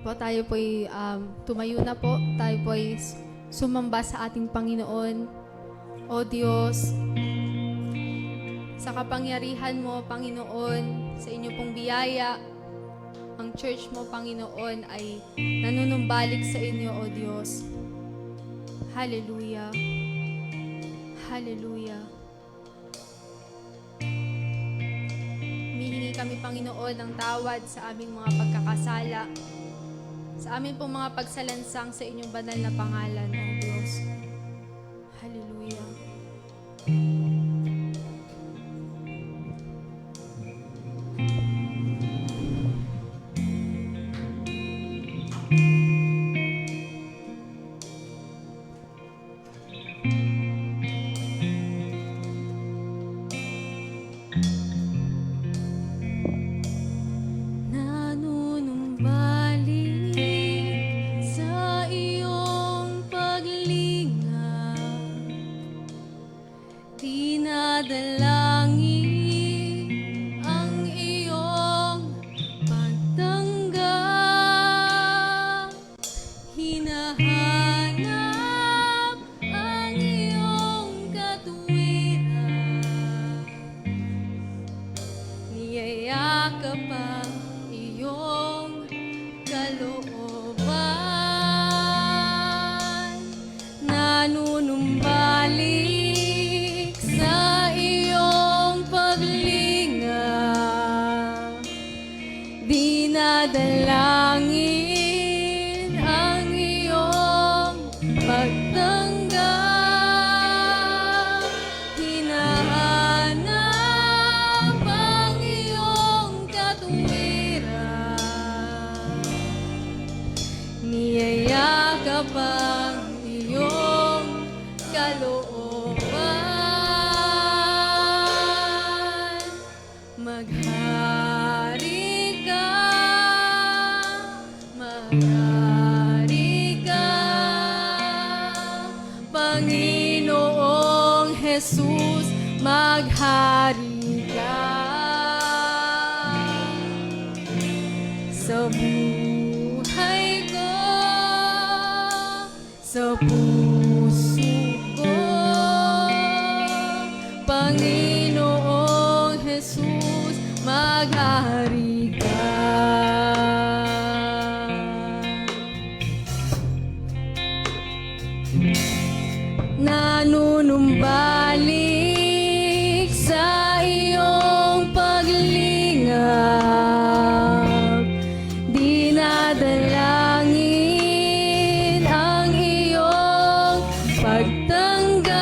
Po, tayo po'y tumayo na po. Tayo po'y sumamba sa ating Panginoon. O Diyos, sa kapangyarihan mo, Panginoon, sa inyo pong biyaya, ang church mo, Panginoon, ay nanunumbalik sa inyo, O Diyos. Hallelujah. Hallelujah. Humihingi kami, Panginoon, ng tawad sa aming mga pagkakasala, sa aming pong mga pagsalansang sa inyong banal na pangalan, O Diyos. Hallelujah. Dinadalangin ang iyong pagtanggap, hinahanap ang iyong katuwiran, niyayakap ang iyong kalooban, maghari ka, Panginoong Jesus, maghari ka. Sa buhay ko, sa puso ko, Panginoong Jesus, maghari ka. Nanunumbalik sa iyong paglingap, dinadalangin ang iyong pagtanggap,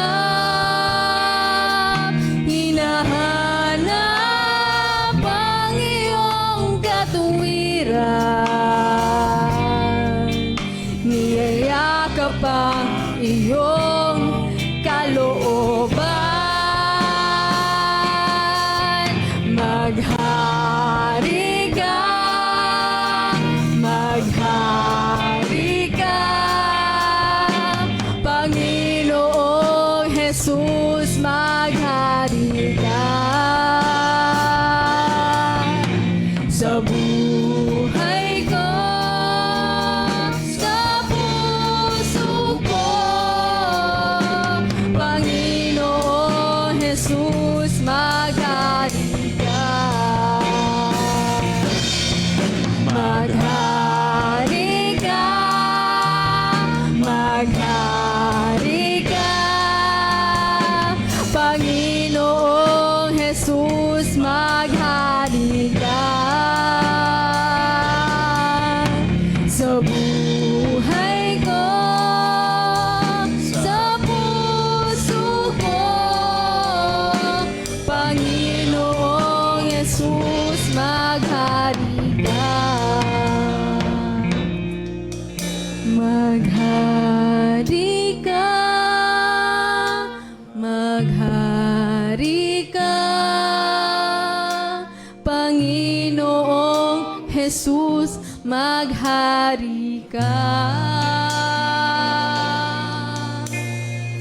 hinahanap ang iyong katuwiran, niyayakap ang iyong kalooban, maghari ka, maghari ka, Panginoong Jesus, maghari ka. Sa buhay ko, sa puso ko, Panginoong Jesus, maghari ka. Maghari ka, maghari ka, Panginoong Jesus, maghari ka. Sa buhay ko, sa puso ko, Panginoong Jesus, maghari ka. Maghari ka, maghari ka, Panginoong Jesus, maghari ka.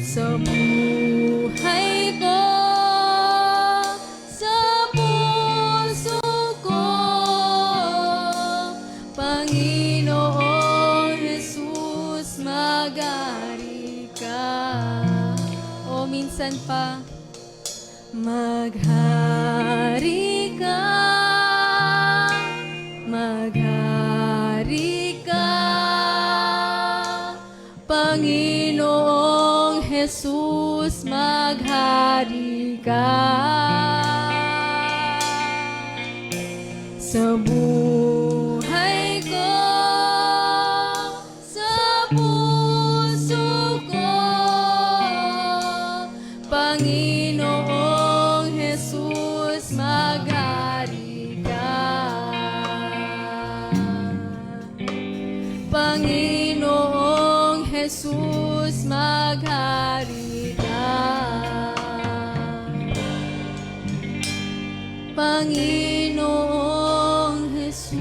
Sa buhay ko, sa puso ko, Panginoong katapusan pa. Maghari ka, maghari ka, Panginoong Jesus, maghari ka. Sa buhay ko, sa puso ko, Panginoong Jesus, maghari ka. Panginoong Jesus, maghari ka. Panginoong Jesus,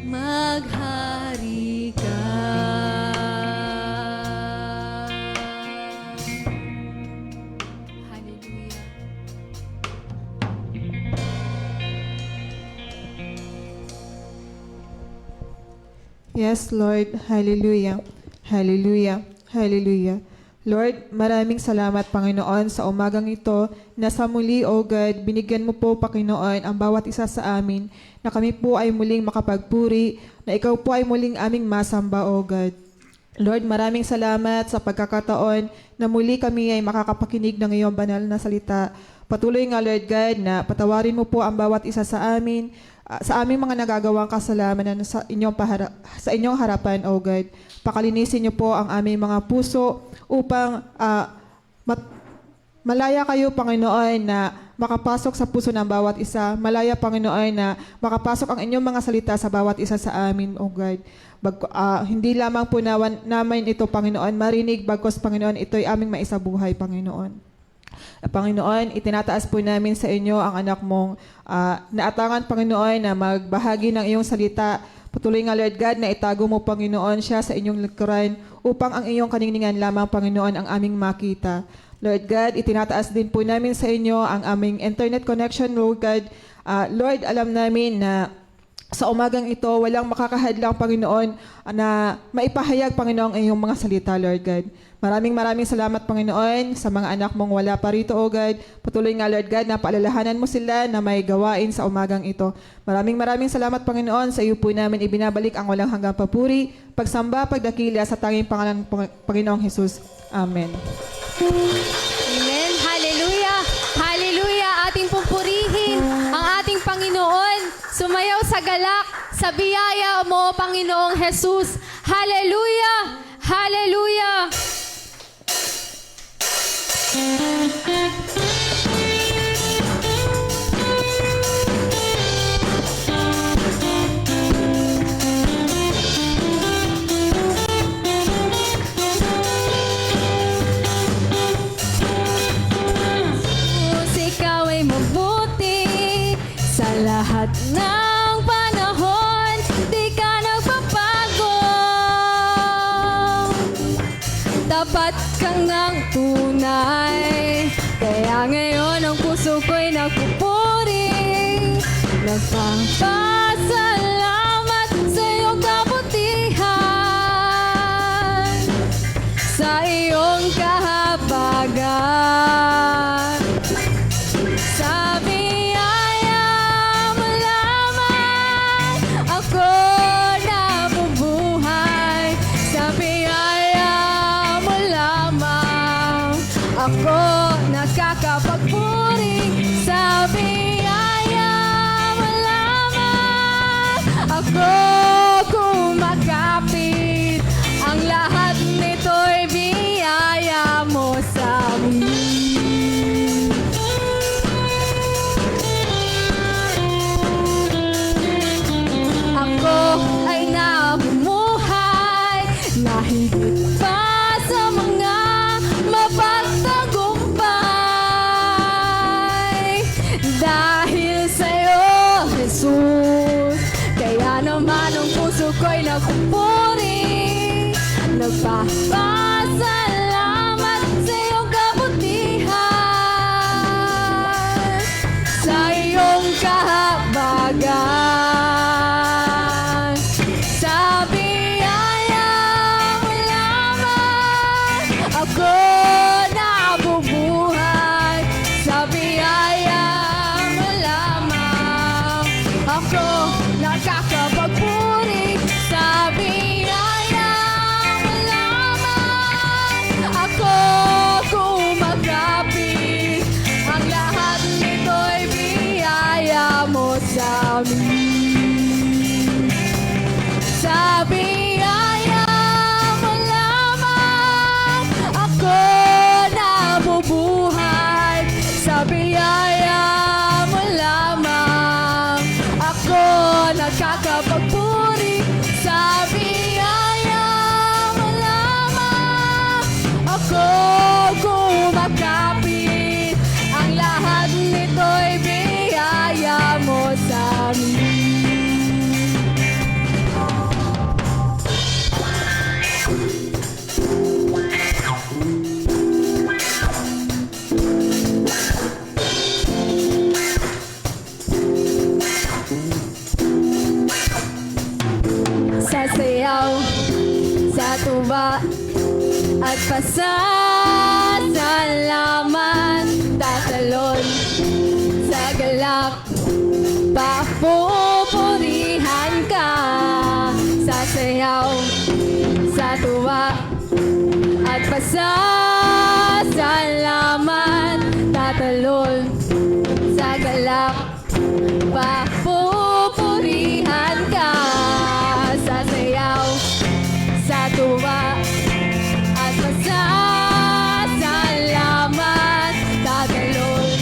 maghari ka. Hallelujah. Yes, Lord. Hallelujah. Hallelujah. Hallelujah. Lord, maraming salamat, Panginoon, sa umagang ito na sa muli, O God, binigyan mo po, Panginoon, ang bawat isa sa amin na kami po ay muling makapagpuri, na ikaw po ay muling aming masamba, O God. Lord, maraming salamat sa pagkakataon na muli kami ay makakapakinig ng iyong banal na salita. Patuloy nga, Lord God, na patawarin mo po ang bawat isa sa amin, sa aming mga nagagawang kasalanan sa inyong harapan, O God. Pakalinisin niyo po ang aming mga puso upang malaya kayo, Panginoon, na makapasok sa puso ng bawat isa. Malaya, Panginoon, na makapasok ang inyong mga salita sa bawat isa sa amin, O God. Hindi lamang po namin ito, Panginoon, marinig, bagkos, Panginoon, ito'y aming maisabuhay, Panginoon. Panginoon, itinataas po namin sa inyo ang anak mong naatangan, Panginoon, na magbahagi ng iyong salita. Patuloy nga, Lord God, na itago mo, Panginoon, siya sa inyong likuran upang ang iyong kaningningan lamang, Panginoon, ang aming makita. Lord God, itinataas din po namin sa inyo ang aming internet connection, Lord God. Lord, alam namin na sa umagang ito, walang makakahadlang, Panginoon, na maipahayag, Panginoon, ang iyong mga salita, Lord God. Maraming salamat, Panginoon, sa mga anak mong wala pa rito, O God. Patuloy nga, Lord God, na paalalahanan mo sila na may gawain sa umagang ito. Maraming salamat, Panginoon. Sa iyo po namin ibinabalik ang walang hanggang papuri, pagsamba, pagdakila sa tanging pangalan ng Panginoong Jesus. Amen. Amen. Hallelujah. Hallelujah. Ating pupurihin ang ating Panginoon. Sumayaw sa galak, sa biyaya mo, Panginoong Jesus. Hallelujah. Hallelujah. Ikaw ay mabuti sa lahat ng panahon, di ka nagpapago. Tapat kang ng tunay, kaya ngayon ang puso ko'y nagpupuri. Nagpapasalamat sa iyong kabutihan, sa iyong kahabagan. Sa biyaya mo lamang ako nabubuhay. Sa biyaya mo lamang ako nakakapagpuri. Sa biyaya mo lamang ako kumakapit. Ang lahat nito'y biyaya mo sa amin. Ako ay namumuhay na higit pa sa mga mapagtagumpay. Dahil sa'yo, Jesus, kaya naman ang puso ko'y nagpupuri. Nagpapasalamat sa iyong kabutihan, sa iyong kahabagan. Sa biyaya mo lamang ako nakakapagpuri sa biyaya mo lamang. Ako kumakapit, ang lahat nito'y biyaya mo sa amin. Sa biyaya mo lamang ako nabubuhay. Sa biyaya mo lamang ako nakakapagpuri. Sa biyaya mo lamang ako kumakapit. Ang lahat nito'y biyaya mo sa amin. Sasayaw sa tuwa at pasasalamat, tatalon sa galak, papupurihan ka. Sasayaw sa tuwa at pasasalamat, tatalon sa galak, papupurihan ka. Sasayaw sa tuwa at pasasalamat, tatalon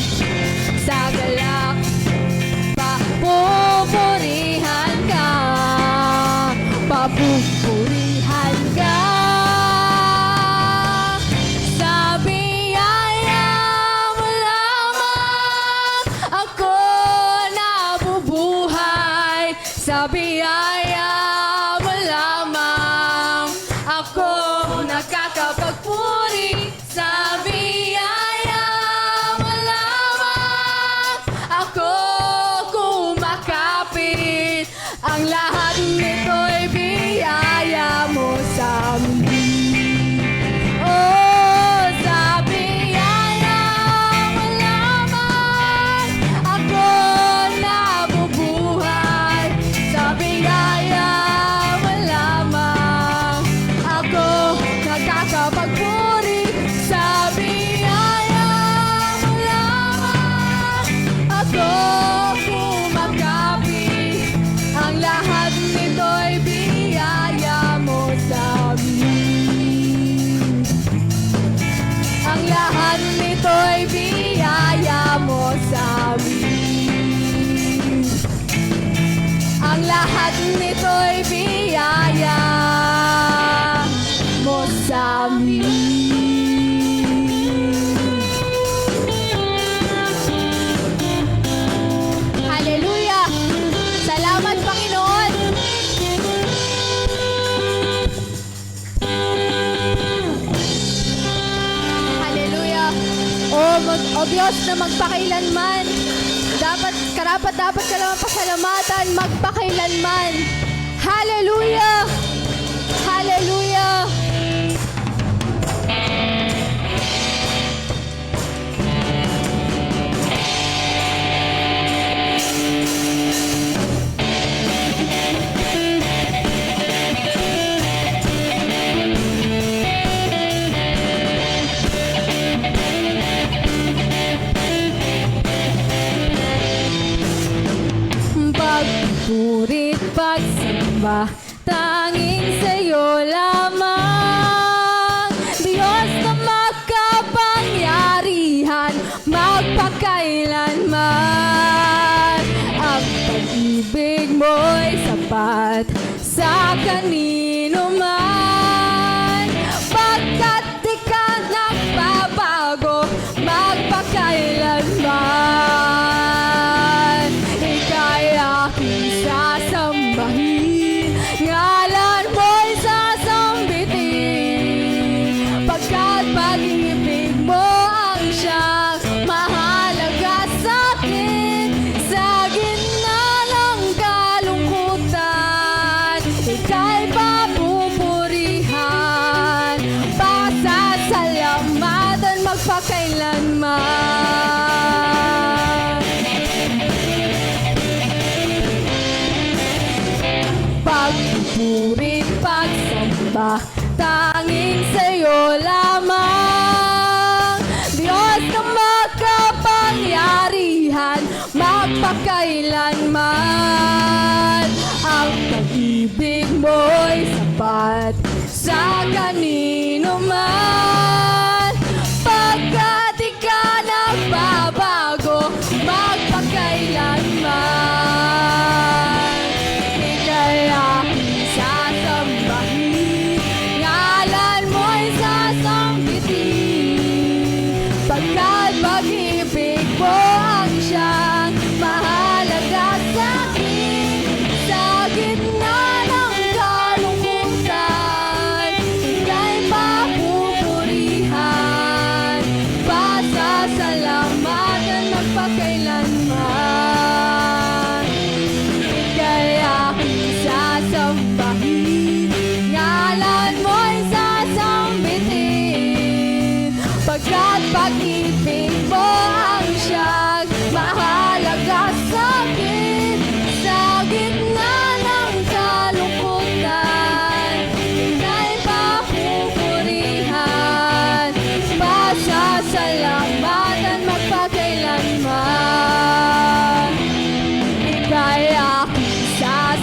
sa galak, papupurihan ka. Papupurihan ka. Sa biyaya mo lamang ako nabubuhay. Sa biyaya mo lamang ako nakakapagpuri. Sa biyaya mo lamang ako kumakapit. Ang lahat nito'y biyaya mo sa amin. Oh, sa biyaya mo lamang ako nabubuhay. Sa biyaya mo lamang ako nakakapagpuri. Sa biyaya mo lamang ako kumakapit. Ang lahat nito'y biyaya mo sa amin. Ang lahat nito'y biyaya mo sa amin. Ang lahat nito'y biyaya mo sa amin. Hallelujah! Salamat, Panginoon! Hallelujah! O Diyos na magpakailanman, dapat ka lang pasalamatan, magpakailanman. Hallelujah! Hallelujah! Pagpurit, pagsamba, tanging sa'yo lamang. Diyos na makapangyarihan, magpakailanman. Ang pag-ibig mo'y sapat sa kanino man. Pagkat di ka nagbabago, magpakailanman. Ika'y aking sasambahin, ngalan mo'y sasambitin. Pagkat pag-ibig mo ang siyang mahalaga sa'kin. Sa gitna ng kalungkutan, ika'y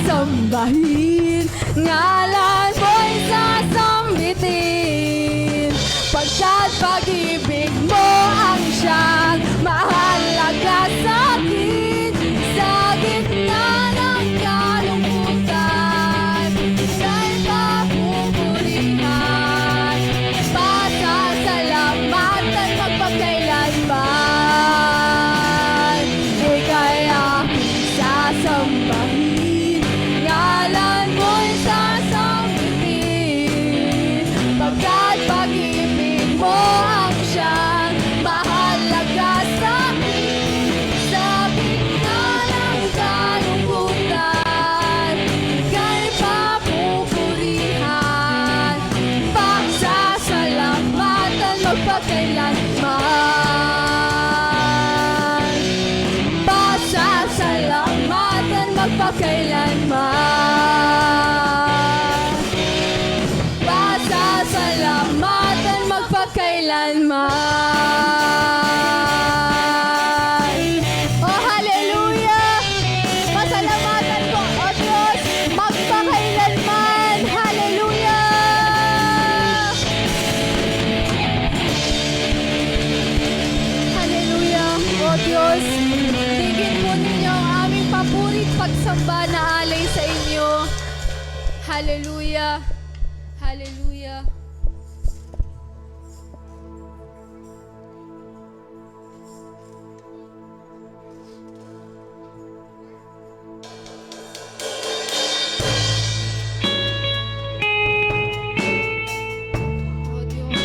sasambahin, ngalan mo'y sasambitin. Pagkat pag-ibig mo ang siyang mahalaga sa'kin, sa gitna ng kalungkutan, ika'y papupurihan, pasasalamatan magpakailanman. Ika'y aking sasambahin, ngalan mo'y sasambitin. Pagkat pag-ibig mo ang siyang mahalaga sa'kin, sa gitna ng kalungkutan, ika'y papupurihan, pagsasalamatan magpakailanman. Pasasalamatan magpakailanman. Pasasalamatan magpakailanman. Oh, hallelujah! Pasalamatan ko, O Diyos, magpakailanman. Hallelujah! Hallelujah! O Diyos, tingin po ninyo ang aming papurit pagsamba na alay sa inyo. Hallelujah! Hallelujah! O Diyos,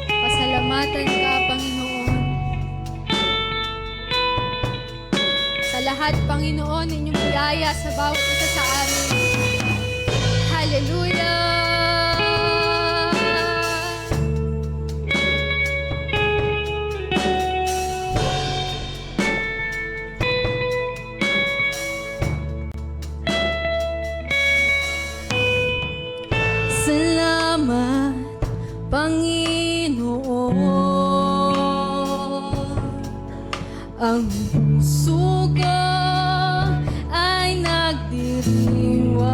pasalamatan ka, Panginoon. Sa lahat, Panginoon, inyong biyaya sa bawat isa sa amin. Hallelujah! Salamat, Panginoon. Ang puso ko ay nagdiriwang.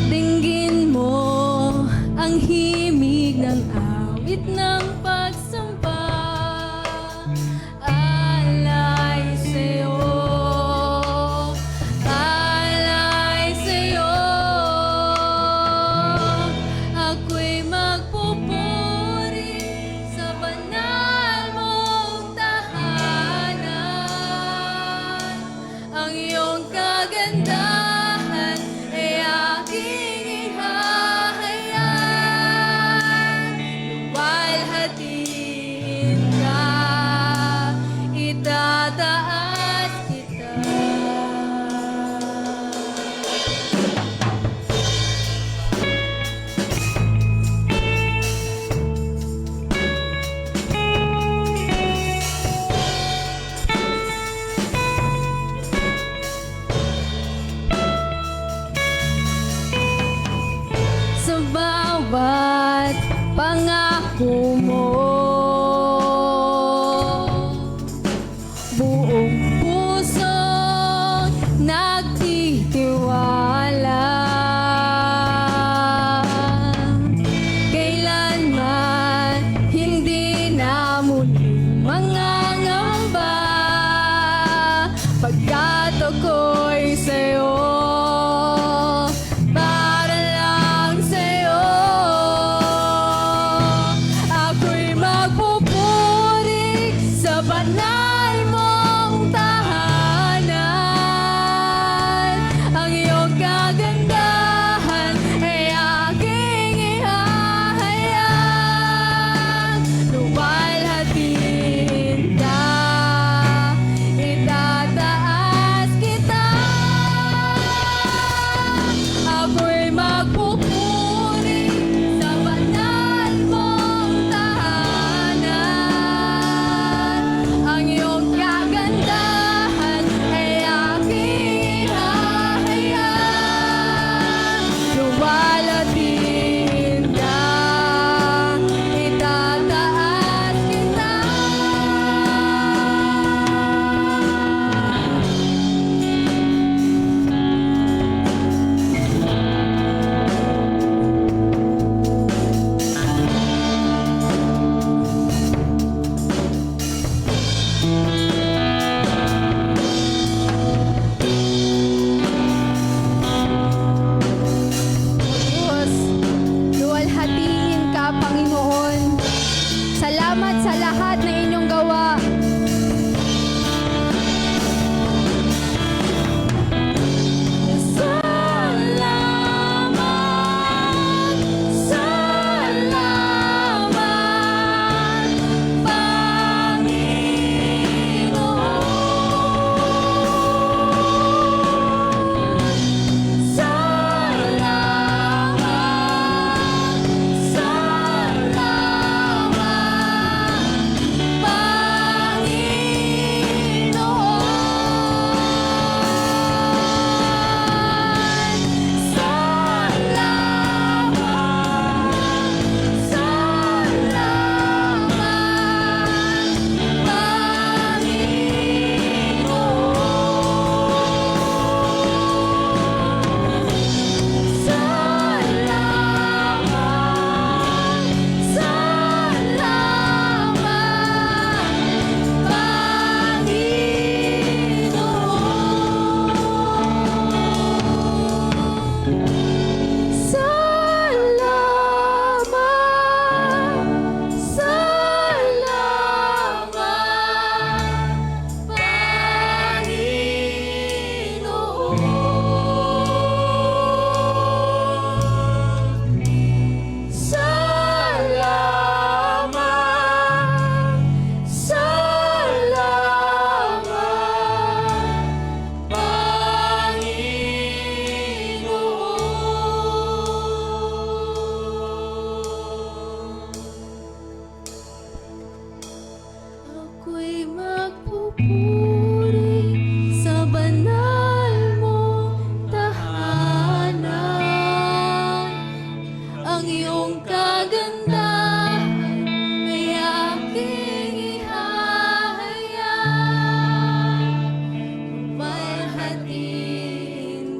Dinggin mo ang himig ng awit ng pagsamba. Alay sa'yo, alay sa'yo. Ako'y magpupuri sa banal mong tahanan. Ang iyong kagandahan ay aking ihahayag. Luwalhatiin ka, itataas kita.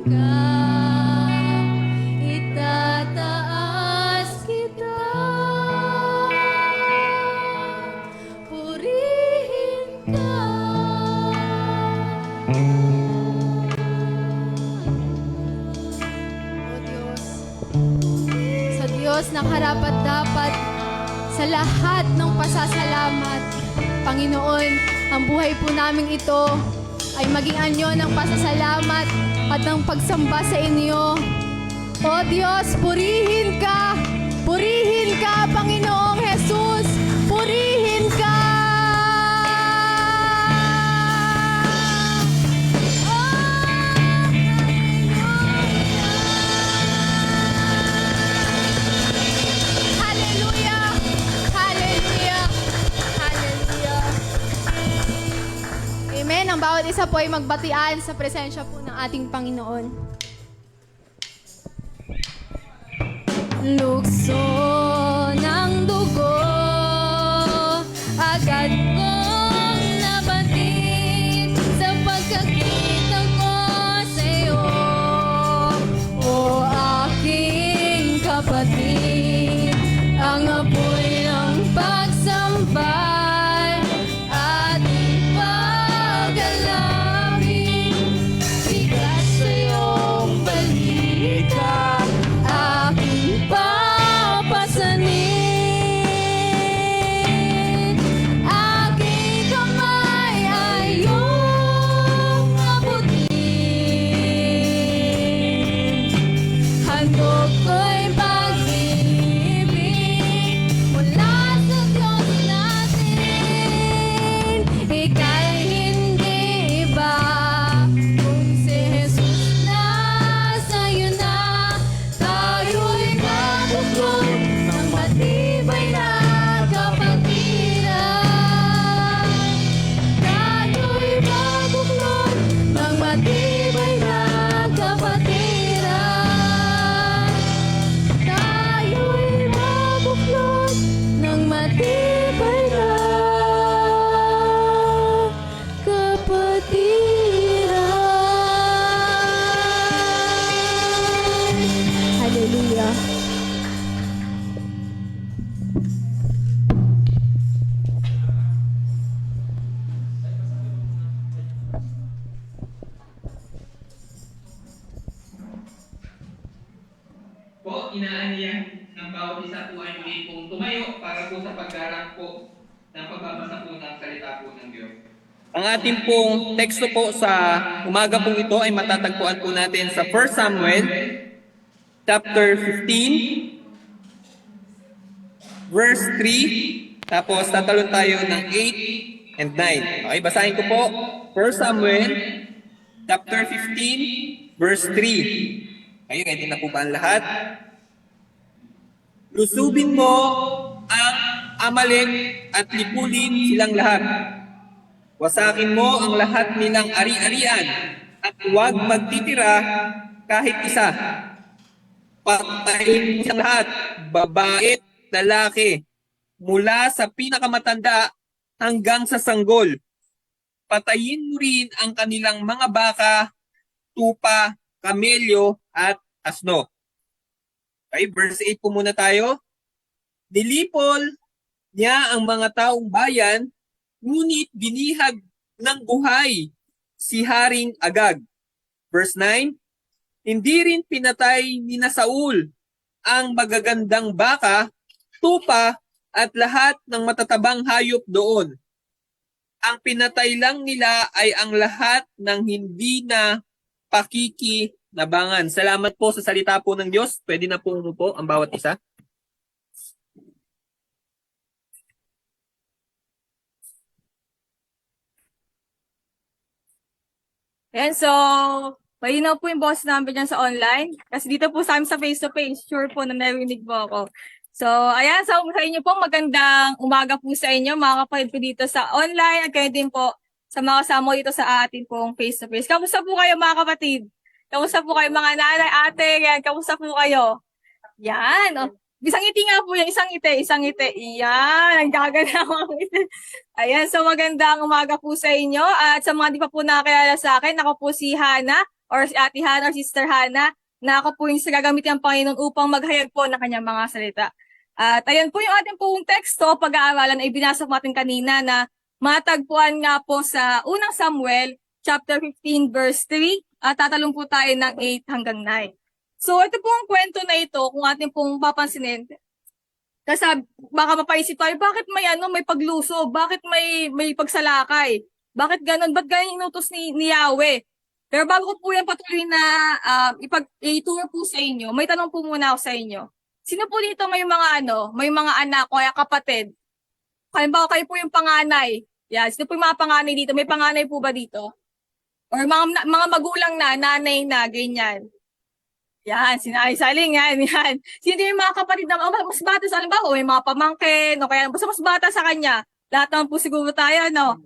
ka, itataas kita, purihin ka. O Diyos, sa Diyos na karapat-dapat sa lahat ng pasasalamat, Panginoon, ang buhay po namin ito ay maging anyo ng pasasalamat at ng pagsamba sa inyo. O Diyos, purihin ka, Panginoong Jesus, purihin ka. Hallelujah! Hallelujah! Hallelujah! Amen. Ang bawat isa po ay magbatian sa presensya po ng ating Panginoon. Lukso ng dugo, agad kong nabatid sa pagkakita ko sa'yo, o aking kapatid, ang apoy ng pagsambal at ipag-alapin, bigas sa iyong balita, aking papasanin, aking kamay ay iyong abutin. Handog ko'y pag-ibig mula sa Diyos natin. Ika'y hindi iba kung si Jesus na sa'yo na. Tayo'y mabuklod ng matibay na kapatiran. Tayo'y mabuklod ng matibay na kapatiran. Tayo'y mabuklod ng matibay na kapatiran. Hallelujah. Po, inaaniya ng bawat isa po ay muli pong tumayo para po sa paggarang po ng pagbabasa po ng salita po ng Diyos. Ang ating pong teksto po sa umaga pong ito ay matatagpuan po natin sa 1 Samuel chapter 15 verse 3, tapos tatalon tayo ng 8 and 9. Okay, basahin ko po. 1 Samuel chapter 15 verse 3. Kayo, ready na po ba ang lahat? Lusubin mo ang Amalek at lipulin silang lahat. Wasakin mo ang lahat nilang ari-arian at huwag magtitira kahit isa. Patayin mo silang lahat, babae at lalaki, mula sa pinakamatanda hanggang sa sanggol. Patayin mo rin ang kanilang mga baka, tupa, kamelyo, at asno. Okay, verse 8 po muna tayo. Nilipol niya ang mga taong bayan, ngunit binihag ng buhay si Haring Agag. Verse 9, hindi rin pinatay ni na Saul ang magagandang baka, tupa, at lahat ng matatabang hayop doon. Ang pinatay lang nila ay ang lahat ng hindi na pakikinabangan. Salamat po sa salita po ng Diyos. Pwede na po umupo ang bawat isa. Ayan, so, malinaw po yung boss number dyan sa online. Kasi dito po sa amin sa face-to-face, sure po na narinig po ako. So, ayan, so sa inyo po, magandang umaga po sa inyo, mga kapatid po dito sa online, at kayo din po sa mga kasama dito sa atin pong face-to-face. Kamusta po kayo, mga kapatid? Kamusta po kayo, mga nanay, ate? Yan, kamusta po kayo? Yan, oh. Isang ngiti nga po yan, isang ngiti. Yan, ang gaganda mga ngiti. Ayan, so magandang umaga po sa inyo. At sa mga di pa po nakakilala sa akin, ako po si Hana. or si Ate Hana or Sister Hana na ako po yung gagamitin ng Panginoon upang maghayag po ng kanyang mga salita. At ayan po yung ating pong teksto, pag-aaralan ay binasa po natin kanina na matagpuan nga po sa unang Samuel, chapter 15, verse 3, at tatalong po tayo ng 8 hanggang 9. So ito po ang kwento na ito, kung ating pong papansinin, kasi baka mapaisip tayo, bakit may pagluso? Bakit may pagsalakay? Bakit ganun? Ba't ganun inutos ni Yahweh? Pero bago ko po yan patuloy na ituro po sa inyo, may tanong po muna ako sa inyo. Sino po dito may mga anak o kaya kapatid? Halimbawa kayo po yung panganay. Yan, sino po yung mga panganay dito? May panganay po ba dito? Or mga magulang na, nanay na, ganyan. Yan, sinay saling, yan. Sino yung mga kapatid na mas bata sa halimbawa, may mga pamangkin, o kaya basta mas bata sa kanya. Lahat naman po siguro tayo, no?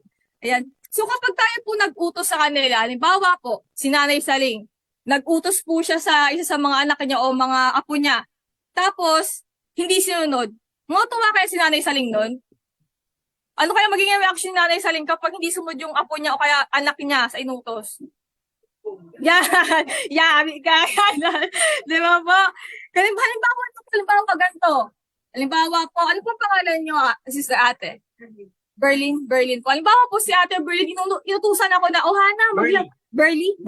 Ayan. So kapag tayo po nag-utos sa kanila, halimbawa po, si Nanay Saling, nag-utos po siya sa isa sa mga anak niya o mga apo niya. Tapos, hindi sinunod. Matuwa kaya si Nanay Saling nun? Ano kaya magiging reaction ni Nanay Saling kapag hindi sumunod yung apo niya o kaya anak niya sa inutos? Yan, di ba po? Halimbawa ganito. Halimbawa po, ano po pangalan niyo, Sister Ate? Berlin po. Halimbawa po si Ate Berlin, inutusan ako na, Hana, Merly,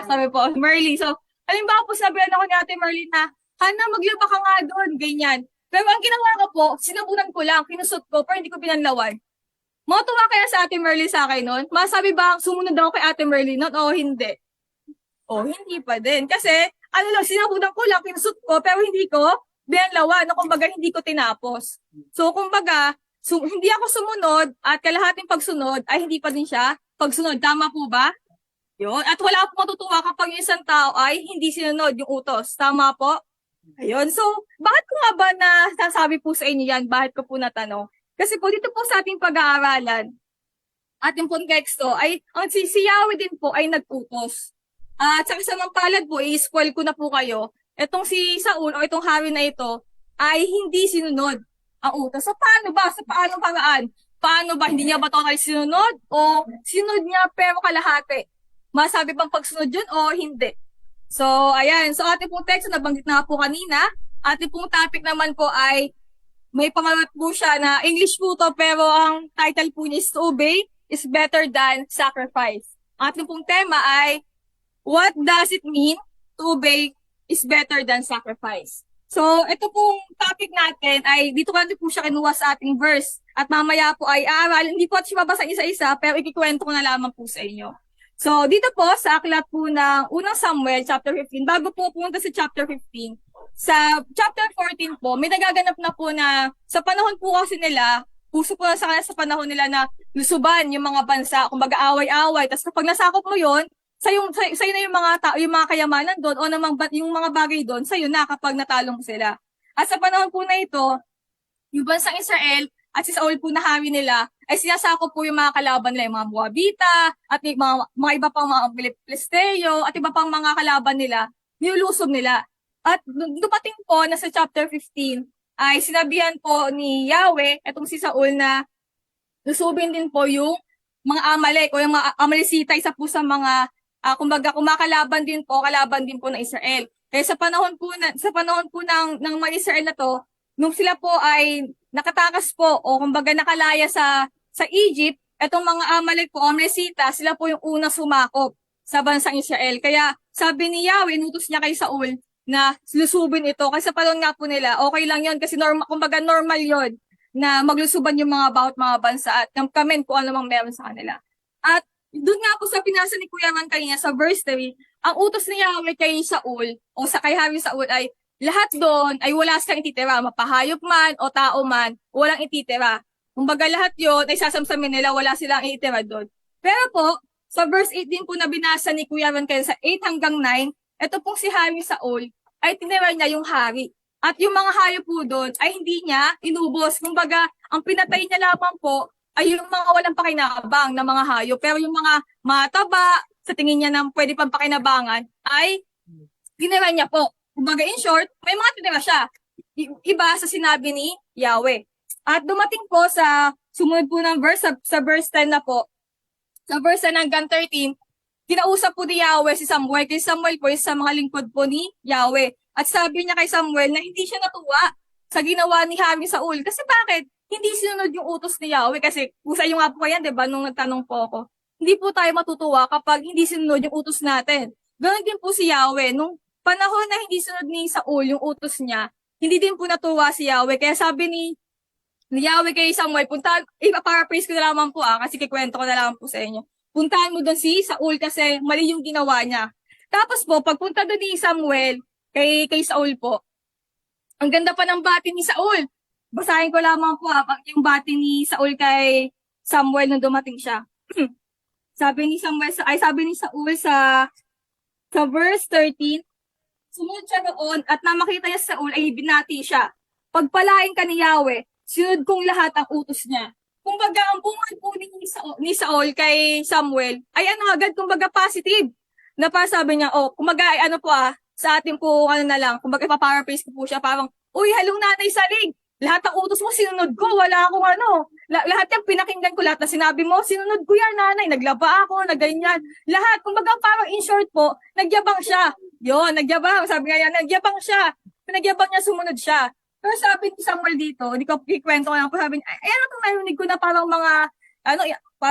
sabi po, Merly. So, halimbawa po sabihan ako ni Ate Merly na, Hana, maglaba ka nga doon, ganyan. Pero ang ginawa ko po, sinabunan ko lang, kinusot ko, pero hindi ko pinanlawan. Matuwa kaya sa Ate Merly sa akin nun? Masabi ba, sumunod ako kay Ate Merly nun o hindi? O, hindi pa din. Kasi, sinabunan ko lang, kinusot ko, pero hindi ko binanlawan. Kumbaga, hindi ko tinapos. So, kumbaga, hindi ako sumunod at kalahating pagsunod ay hindi pa din siya pagsunod. Tama po ba? Yun. At wala po matutuwa kapag yung isang tao ay hindi sinunod yung utos. Tama po? Ayun. So, bakit ko nga ba nasasabi po sa inyo yan? Bakit ko po natanong? Kasi po dito po sa ating pag-aaralan, ating pong teksto, ay si Yahweh din po ay nag-utos. At sa kasamang palad po, i-spoil ko na po kayo, itong si Saul o itong hari na ito ay hindi sinunod ang utos. So, paano ba? Sa paano paraan? Paano ba? Hindi niya ba totally sinunod? O sinunod niya pero kalahati? Masabi bang pagsunod yun o hindi? So, ayan. So, ating pong text, nabanggit na po kanina. Ating pong topic naman po ay may pangalat po siya na English po to, pero ang title po niya is To Obey is Better Than Sacrifice. Ating pong tema ay What does it mean to obey is better than sacrifice? So, ito pong topic natin ay dito ko po siya kinuha sa ating verse. At mamaya po ay hindi po siya babasa isa-isa, pero ikikwento ko na lamang po sa inyo. So, dito po sa aklat po ng unang Samuel, chapter 15, bago po pumunta sa chapter 15, sa chapter 14 po, may nagaganap na po na sa panahon po kasi nila, puso po sa kanila sa panahon nila na lusuban yung mga bansa, kumbaga away-away. Tapos kapag nasakop mo yon, sa'yo na yung mga tao, yung mga kayamanan doon o namang yung mga bagay doon, sa'yo na kapag natalo mo sila. At sa panahon po na ito, yung bansang Israel at si Saul po na hari nila ay sinasakop po yung mga kalaban nila, yung mga Moabita at yung mga iba pang mga Filisteo at iba pang mga kalaban nila, nilulusob nila. At dumating po na sa chapter 15 ay sinabihan po ni Yahweh, etong si Saul na lusubin din po yung mga Amalek o yung mga Amalesita, isa po sa mga kumbaga kumakalaban din po ng Israel. Kaya sa panahon po ng mga Israel na to, nung sila po ay nakatakas po o kumbaga nakalaya sa Egypt, etong mga Amalek po, Amalesita, sila po yung unang sumakop sa bansang Israel. Kaya sabi ni Yahweh, inutos niya kay Saul na lusubin ito. Kasi sa panahon nga po nila, okay lang yon kasi normal yon na maglusuban yung mga bawat mga bansa at kamkamin kung ano mang meron sa kanila. At doon nga po sa pinasa ni Kuya Man kanina sa verse 3, ang utos ni Yahweh kay Saul o kay Hari Saul ay lahat doon ay wala silang ititira, mapahayop man o tao man, walang ititira. Kumbaga lahat yon ay sasamsamin nila, wala silang ititira doon. Pero po, sa verse 8 din po na binasa ni Kuya Man kanina sa 8 hanggang 9, ito pong si Hari Saul ay tinira niya yung hari. At yung mga hayop po doon ay hindi niya inubos. Kumbaga, ang pinatay niya lamang po ay yung mga walang pakinabang na mga hayop. Pero yung mga mataba, sa tingin niya na pwede pang pakinabangan, ay tinira niya po. Kumbaga, in short, may mga tinira siya. Iba sa sinabi ni Yahweh. At dumating po sa sumunod po ng verse, sa verse 10 na po, sa verse 10 hanggang 13, kinausap po ni Yahweh si Samuel. Kay Samuel po is sa mga lingkod po ni Yahweh. At sabi niya kay Samuel na hindi siya natuwa sa ginawa ni Hari Saul. Kasi bakit? Hindi sinunod yung utos ni Yahweh. Kasi usa yung nga po yan, di ba, nung nagtanong po ako. Hindi po tayo matutuwa kapag hindi sinunod yung utos natin. Ganon din po si Yahweh. Nung panahon na hindi sunod ni Saul yung utos niya, hindi din po natuwa si Yahweh. Kaya sabi ni Yahweh kay Samuel, puntahan, ipa-paraphrase ko na lamang po kasi kikwento ko na lang po sa inyo. Puntahan mo doon si Saul kasi mali yung ginawa niya. Tapos po, pagpunta doon ni Samuel, kay Saul po, ang ganda pa ng bati ni Saul. Basahin ko lamang po yung bati ni Saul kay Samuel nung dumating siya. sabi ni Saul sa verse 13, sumunod siya doon at na makita niya sa Saul ay binati siya. Pagpalain ka ni Yahweh, sinunod kong lahat ang utos niya. Kumbaga, ang bungad po ni Saul kay Samuel ay agad, kumbaga positive. Na pa sabi niya, kumbaga ay sa atin po na lang, kumbaga ipaparaphrase ko po siya, parang, uy, halong nanay salig, lahat ng utos mo sinunod ko, wala akong lahat yung pinakinggan ko, lahat na sinabi mo, sinunod ko yan nanay, naglaba ako, nagganyan, lahat, kumbaga parang in short po, nagyabang siya, nagyabang, sabi nga yan, nagyabang siya, nagyabang niya, sumunod siya. Pero sabi ni Samuel dito, hindi ko ikwento ko lang po, sabi niya, ano itong narinig ko na parang mga,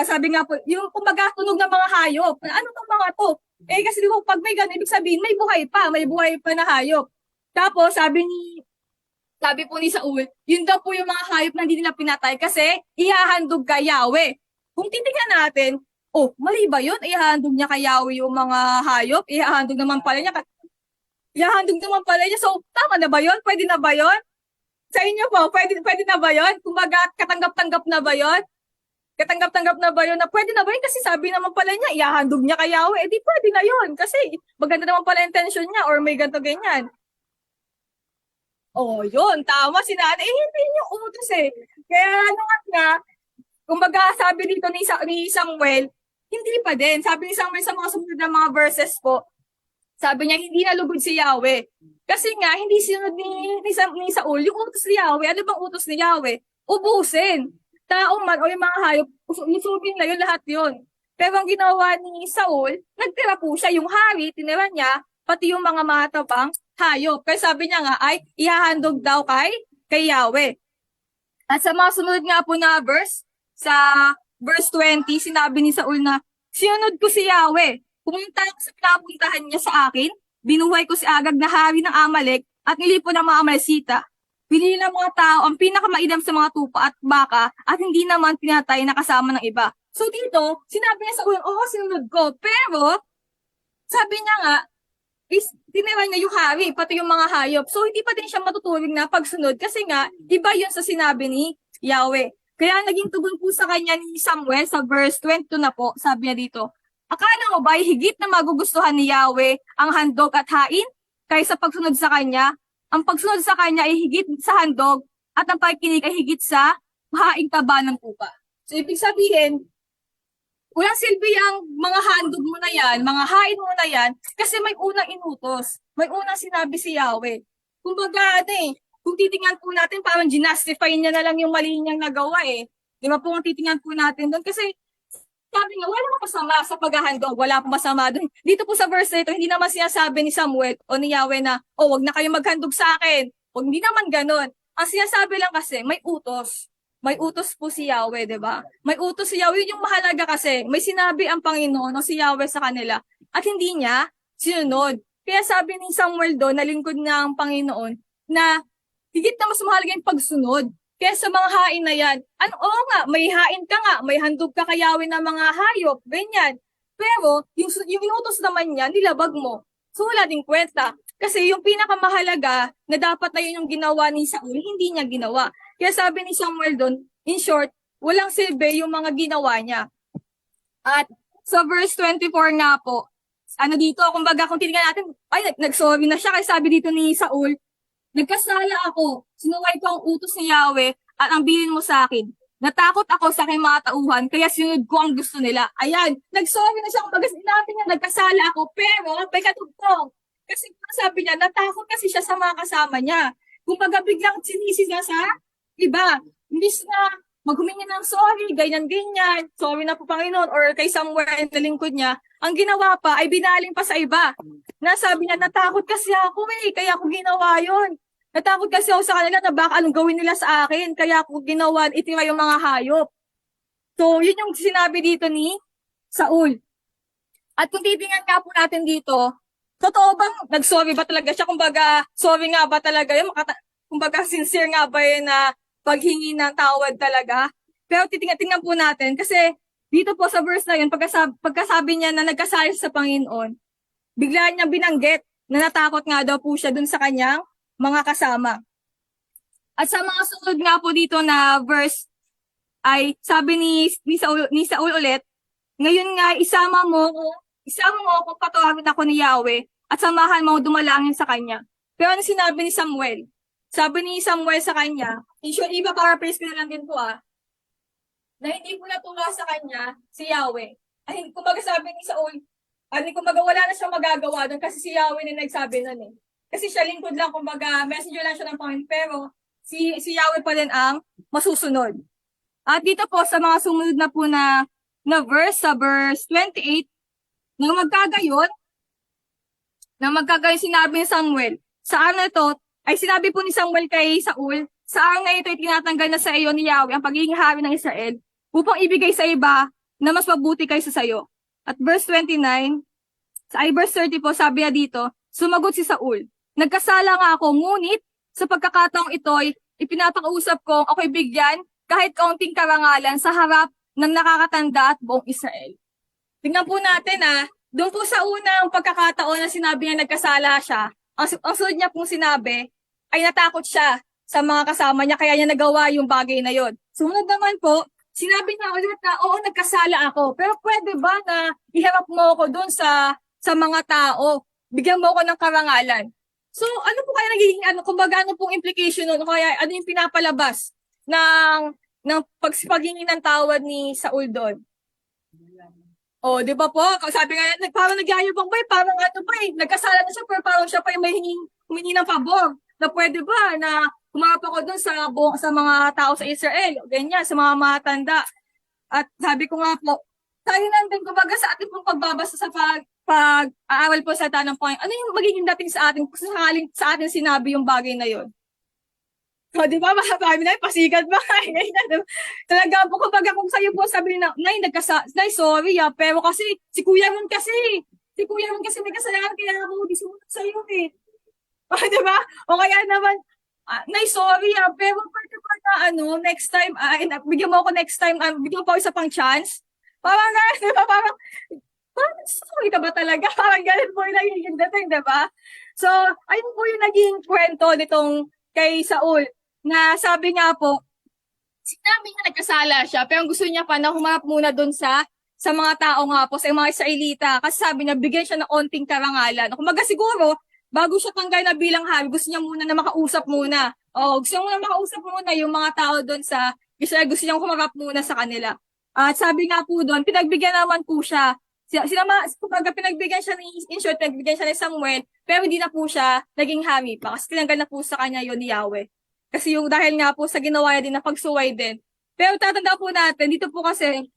sabi nga po, yung kumbaga tunog ng mga hayop, ano itong mga to? Kasi di ko, pag may ganun, ibig sabihin, may buhay pa na hayop. Tapos, sabi po ni Saul, yun daw po yung mga hayop na hindi nila pinatay kasi ihahandog kay Yahweh. Kung titignan natin, mali ba yun? Ihahandog niya kay Yahweh yung mga hayop? Ihahandog naman pala niya. So, tama na ba yun? Pwede na ba yun? Sa inyo po, pwede na ba yun? Kumbaga, katanggap-tanggap na ba yun? Na pwede na ba yun? Kasi sabi naman pala niya, ihahandog niya kay Yahweh. Di pwede na yun. Kasi maganda naman pala intention niya or may ganito ganyan. Yun. Tama si nanay. Hindi yung utos Kaya kumbaga sabi dito ni Samuel, hindi pa din. Sabi ni Samuel sa mga sumunod na mga verses po, sabi niya, hindi nalugod si Yahweh. Kasi nga, hindi sinunod ni Saul yung utos ni Yahweh. Ano bang utos ni Yahweh? Ubusin. Tao man o yung mga hayop, lusubin na yun, lahat yun. Pero ang ginawa ni Saul, nagtira po siya, yung hari, tinira niya, pati yung mga matabang hayop. Kaya sabi niya nga ay, ihahandog daw kay Yahweh. At sa mga sunod nga po na verse, sa verse 20, sinabi ni Saul na, sinunod ko si Yahweh, pumunta ako sa pinapuntahan niya sa akin, binuhay ko si Agag na hari ng Amalek, at nilipon ng mga Amalekita. Pinili ng mga tao ang pinakamaidam sa mga tupa at baka at hindi naman pinatay na kasama ng iba. So dito, sinabi niya sa ulo, sinunod ko. Pero, sabi niya nga, tinira niya yung hari, pati yung mga hayop. So hindi pa din siya matuturing na pagsunod kasi nga, iba yun sa sinabi ni Yahweh. Kaya naging tugon po sa kanya ni Samuel sa verse 22 na po, sabi niya dito, akala mo ba higit na magugustuhan ni Yahweh ang handog at hain kaysa pagsunod sa kanya? Ang pagsunod sa kanya ay higit sa handog at ang pagkinig ay higit sa haing taba ng tupa. So, ibig sabihin, walang silbi ang mga handog mo na yan, mga hain mo na yan, kasi may unang inutos. May unang sinabi si Yahweh. Kumbaga, kung titingnan po natin, parang ginastify niya na lang yung mali niyang nagawa Di ba po kung titingnan po natin doon? Kasi, sabi nga, wala namang masama sa paghahandog. Wala pong masama doon. Dito po sa verse na ito, hindi naman sinasabi ni Samuel o ni Yahweh na, wag na kayo maghandog sa akin. Hindi naman ganun. Ang sinasabi lang kasi, may utos. May utos po si Yahweh, di ba? May utos si Yahweh. Yun yung mahalaga kasi, may sinabi ang Panginoon o si Yahweh sa kanila at hindi niya sinunod. Kaya sabi ni Samuel doon, na lingkod ng Panginoon, na higit na mas mahalaga yung pagsunod. Kaya sa mga hain na yan, may hain ka nga, may handog ka kay Yahweh ng mga hayop, ganyan. Pero, yung inutos naman niya, nilabag mo. So, wala ding kwenta. Kasi yung pinakamahalaga na dapat na yun yung ginawa ni Saul, hindi niya ginawa. Kaya sabi ni Samuel doon, in short, walang silbi yung mga ginawa niya. At sa verse 24 nga po, dito, kumbaga kung tinignan natin, nagsorry na siya. Kaya sabi dito ni Saul, nagkasala ako, sinuway ko ang utos ni Yahweh at ang bilin mo sa akin. Natakot ako sa aking mga tauhan, kaya sinunod ko ang gusto nila. Ayan, nagsorry na siya. Kumbaga sinabi niya, nagkasala ako, pero may katugtong. Kasi sabi niya, natakot kasi siya sa mga kasama niya. Kumbaga biglang sinisi niya sa iba. Imbis na maghumingi ng sorry, ganyan-ganyan, sorry na po Panginoon, or kay Samuel na lingkod niya, ang ginawa pa ay binaling pa sa iba. Nasabi niya, natakot kasi ako kaya ako ginawa yon. Natakot kasi ako sa kanila na baka anong gawin nila sa akin, kaya ako ginawa, itira yung mga hayop. So, yun yung sinabi dito ni Saul. At kung titingnan nga po natin dito, totoo bang nag-sorry ba talaga siya? Kumbaga, sorry nga ba talaga yun? Kumbaga, sincere nga ba yun na paghingi ng tawad talaga? Pero tingnan po natin, kasi dito po sa verse na yun, pagkasabi niya na nagkasala sa Panginoon, bigla niya binanggit na natakot nga daw po siya dun sa kanyang mga kasama. At sa mga sunod nga po dito na verse, ay sabi ni Saul ulit, ngayon nga isama mo kung patawarin ako ni Yahweh at samahan mo dumalangin sa kanya. Pero ano sinabi ni Samuel? Sabi ni Samuel sa kanya, iba paraphrase ko na lang din po na hindi po natuwa sa kanya si Yahweh. Ay, kumbaga sabi ni Saul, kumbaga wala na siyang magagawa doon kasi si Yahweh na nagsabi nun eh. Kasi siya lingkod lang, kumbaga messenger lang siya ng Panginoon, pero si Yahweh pa rin ang masusunod. At dito po sa mga sumunod na po na verse, sa verse 28, nang magkagayon sinabi ni Samuel, sa araw na ito, ay sinabi po ni Samuel kay Saul, sa araw na ito ay tinatanggal na sa iyo ni Yahweh ang pagiging hari ng Israel, upang ibigay sa iba na mas mabuti kaysa sa iyo. At verse 29, verse 30 po, sabi niya dito, sumagot si Saul, nagkasala nga ako, ngunit sa pagkakataong ito'y ipinapakausap kong ako'y bigyan kahit kaunting karangalan sa harap ng nakakatanda at buong Israel. Tingnan po natin doon po sa unang pagkakataon na sinabi niya nagkasala siya, ang sunod niya pong sinabi ay natakot siya sa mga kasama niya kaya niya nagawa yung bagay na yon. Sunod naman po, sinabi niya ulit na oo, nagkasala ako, pero pwede ba na iharap mo ako doon sa mga tao, bigyan mo ako ng karangalan. So, ano po kaya nagiging, kumbaga ano pong implication nun, kaya ano yung pinapalabas ng paghingi ng tawad ni Saul doon? Oh, di ba po? Sabi nga, parang nagyayabang ba parang nagkasala na siya, pero parang siya pa yung humingi ng pabor, na pwede ba na humarap ako doon sa mga tao sa Israel, ganyan, sa mga matanda. At sabi ko nga po, tayo nandun, kumbaga sa ating pong pagbabasa sa pag-aaral po sa tanong po, ano yung magiging dating sa atin, kung sa atin sinabi yung bagay na yon? So, di ba, masabi na, pasigat ba? Ganyan, talaga po, kumbaga kung sa'yo po sabi na, Nay, sorry pero kasi, si Kuya Ron kasi may kasalanan, kaya ako, di sumunod sa'yo eh. Di ba? O kaya naman, Nay, sorry pero pwede ba na, next time, bigyan mo ako next time, bigyan mo ako isa pang chance. Parang gano'n, di ba? Parang sorry ka ba talaga? Parang gano'n po yung nagiging dating, di ba? So, ayun po yung naging kwento nitong kay Saul, na sabi nga po, sinabi niya nagkasala siya, pero gusto niya pa na humarap muna doon sa mga tao nga po, sa mga Israelita, kasi sabi niya, bigyan siya ng onting karangalan. Kumbaga siguro, bago siya tanggal na bilang hari, gusto niya muna na makausap muna. Gusto niya muna makausap muna yung mga tao doon sa Israel, gusto niya humarap muna sa kanila. At sabi nga po doon, pinagbigyan naman po siya. Kumbaga pinagbigyan siya pinagbigyan siya ni Samuel, pero hindi na po siya naging hari pa, kasi tinanggal na po sa kanya yon ni Yahweh. Kasi yung dahil nga po sa ginawa niya din na pagsuway din. Pero tatanda po natin, dito po kasi,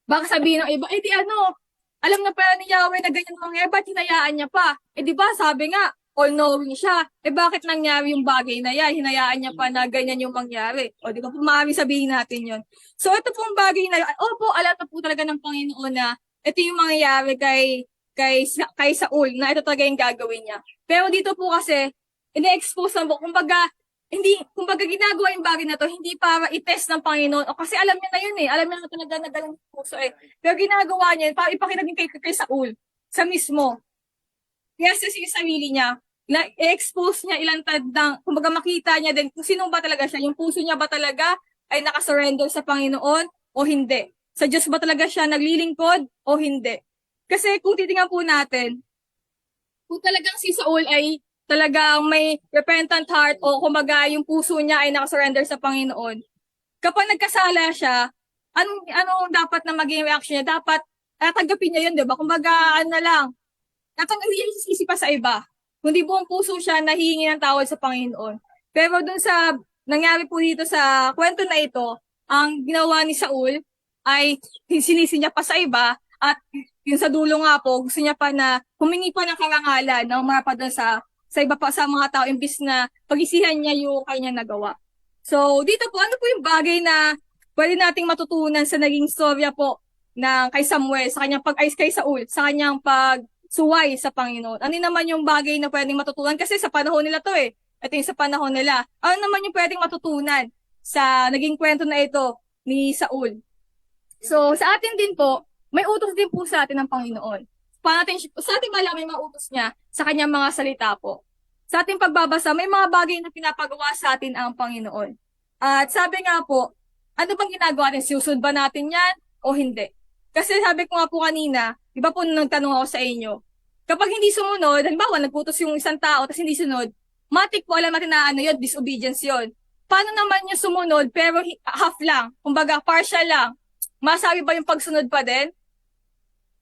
baka sabihin ng iba, alam na pala ni Yahweh na ganyan mangyayari, ba't hinayaan niya pa? Di ba, sabi nga, all-knowing siya. Bakit nangyari yung bagay na yan? Hinayaan niya pa na ganyan yung mangyari. Di ba, maaaring sabihin natin yon. So, ito pong bagay na yun, alam na po talaga ng Panginoon na ito yung mangyayari kay Saul, na ito talaga yung gagawin niya. Pero dito po kasi, ina-expose na po, kumbaga ginagawa yung bagay na to, hindi para i-test ng Panginoon, kasi alam niya na yun alam niya na talaga na galang puso Pero ginagawa niya, para ipakita din kay Saul, sa mismo. Kaya sa sarili niya, na i-expose niya ilantad ng, kumbaga makita niya din kung sino ba talaga siya, yung puso niya ba talaga ay nakasurrender sa Panginoon o hindi. Sa Diyos ba talaga siya naglilingkod o hindi. Kasi kung titingnan po natin, kung talagang si Saul ay talagang may repentant heart o kumbaga yung puso niya ay nakasurrender sa Panginoon, kapag nagkasala siya, anong dapat na maging reaction niya? Dapat tanggapin niya yun, di ba? Kumbaga, natanggapin niya yung sisi pa sa iba. Kundi buong puso siya nahihingi ng tawad sa Panginoon. Pero dun sa nangyari po dito sa kwento na ito, ang ginawa ni Saul ay sinisi niya pa sa iba at Yung sa dulo nga po, gusto niya pa na humingi pa ng karangalan ng mga pa doon sa iba pa sa mga tao imbis na pag-isihan niya yung kanya nagawa. So, dito po, ano po yung bagay na pwede nating matutunan sa naging storya po ng kay Samuel, sa kanyang kay Saul, sa kanyang pagsuway sa Panginoon? Ano naman yung bagay na pwedeng matutunan? Kasi sa panahon nila to eh. Ito yung sa panahon nila. Ano naman yung pwedeng matutunan sa naging kwento na ito ni Saul? So, sa atin din po, may utos din po sa atin ng Panginoon. Sa ating malaman yung mga utos niya sa kanyang mga salita po. Sa ating pagbabasa, may mga bagay na pinapagawa sa atin ang Panginoon. At sabi nga po, ano bang ginagawa natin? Sinusunod ba natin yan o hindi? Kasi sabi ko nga po kanina, di ba po nung nagtanong ako sa inyo, kapag hindi sumunod, halimbawa nagputos yung isang tao tapos hindi sunod, matik po alam natin na ano yun, disobedience yun. Paano naman yung sumunod pero half lang, kumbaga partial lang, masabi ba yung pagsunod pa din?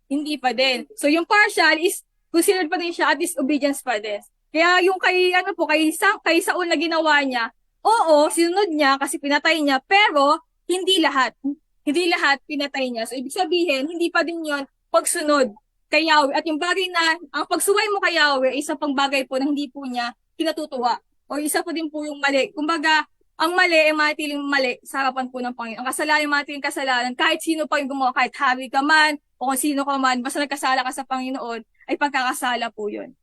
Hindi pa din. So yung partial is considered pa din siya at disobedience pa din. Kaya yung kay Saul na ginawa niya, oo, sinunod niya kasi pinatay niya, pero hindi lahat. Hindi lahat pinatay niya. So ibig sabihin, hindi pa din 'yon pagsunod kay Yahweh. At yung bagay na ang pagsuway mo kay Yahweh, isa pang bagay po na hindi po niya kinatutuwa. O isa po din po yung mali. Kumbaga, ang mali ay manatiling mali sa harapan po ng Panginoon. Ang kasalanan ay manatiling kasalanan. Kahit sino pa yung gumawa, kahit hari ka man, o kung sino ka man, basta nagkasala ka sa Panginoon, ay pagkakasala po yun.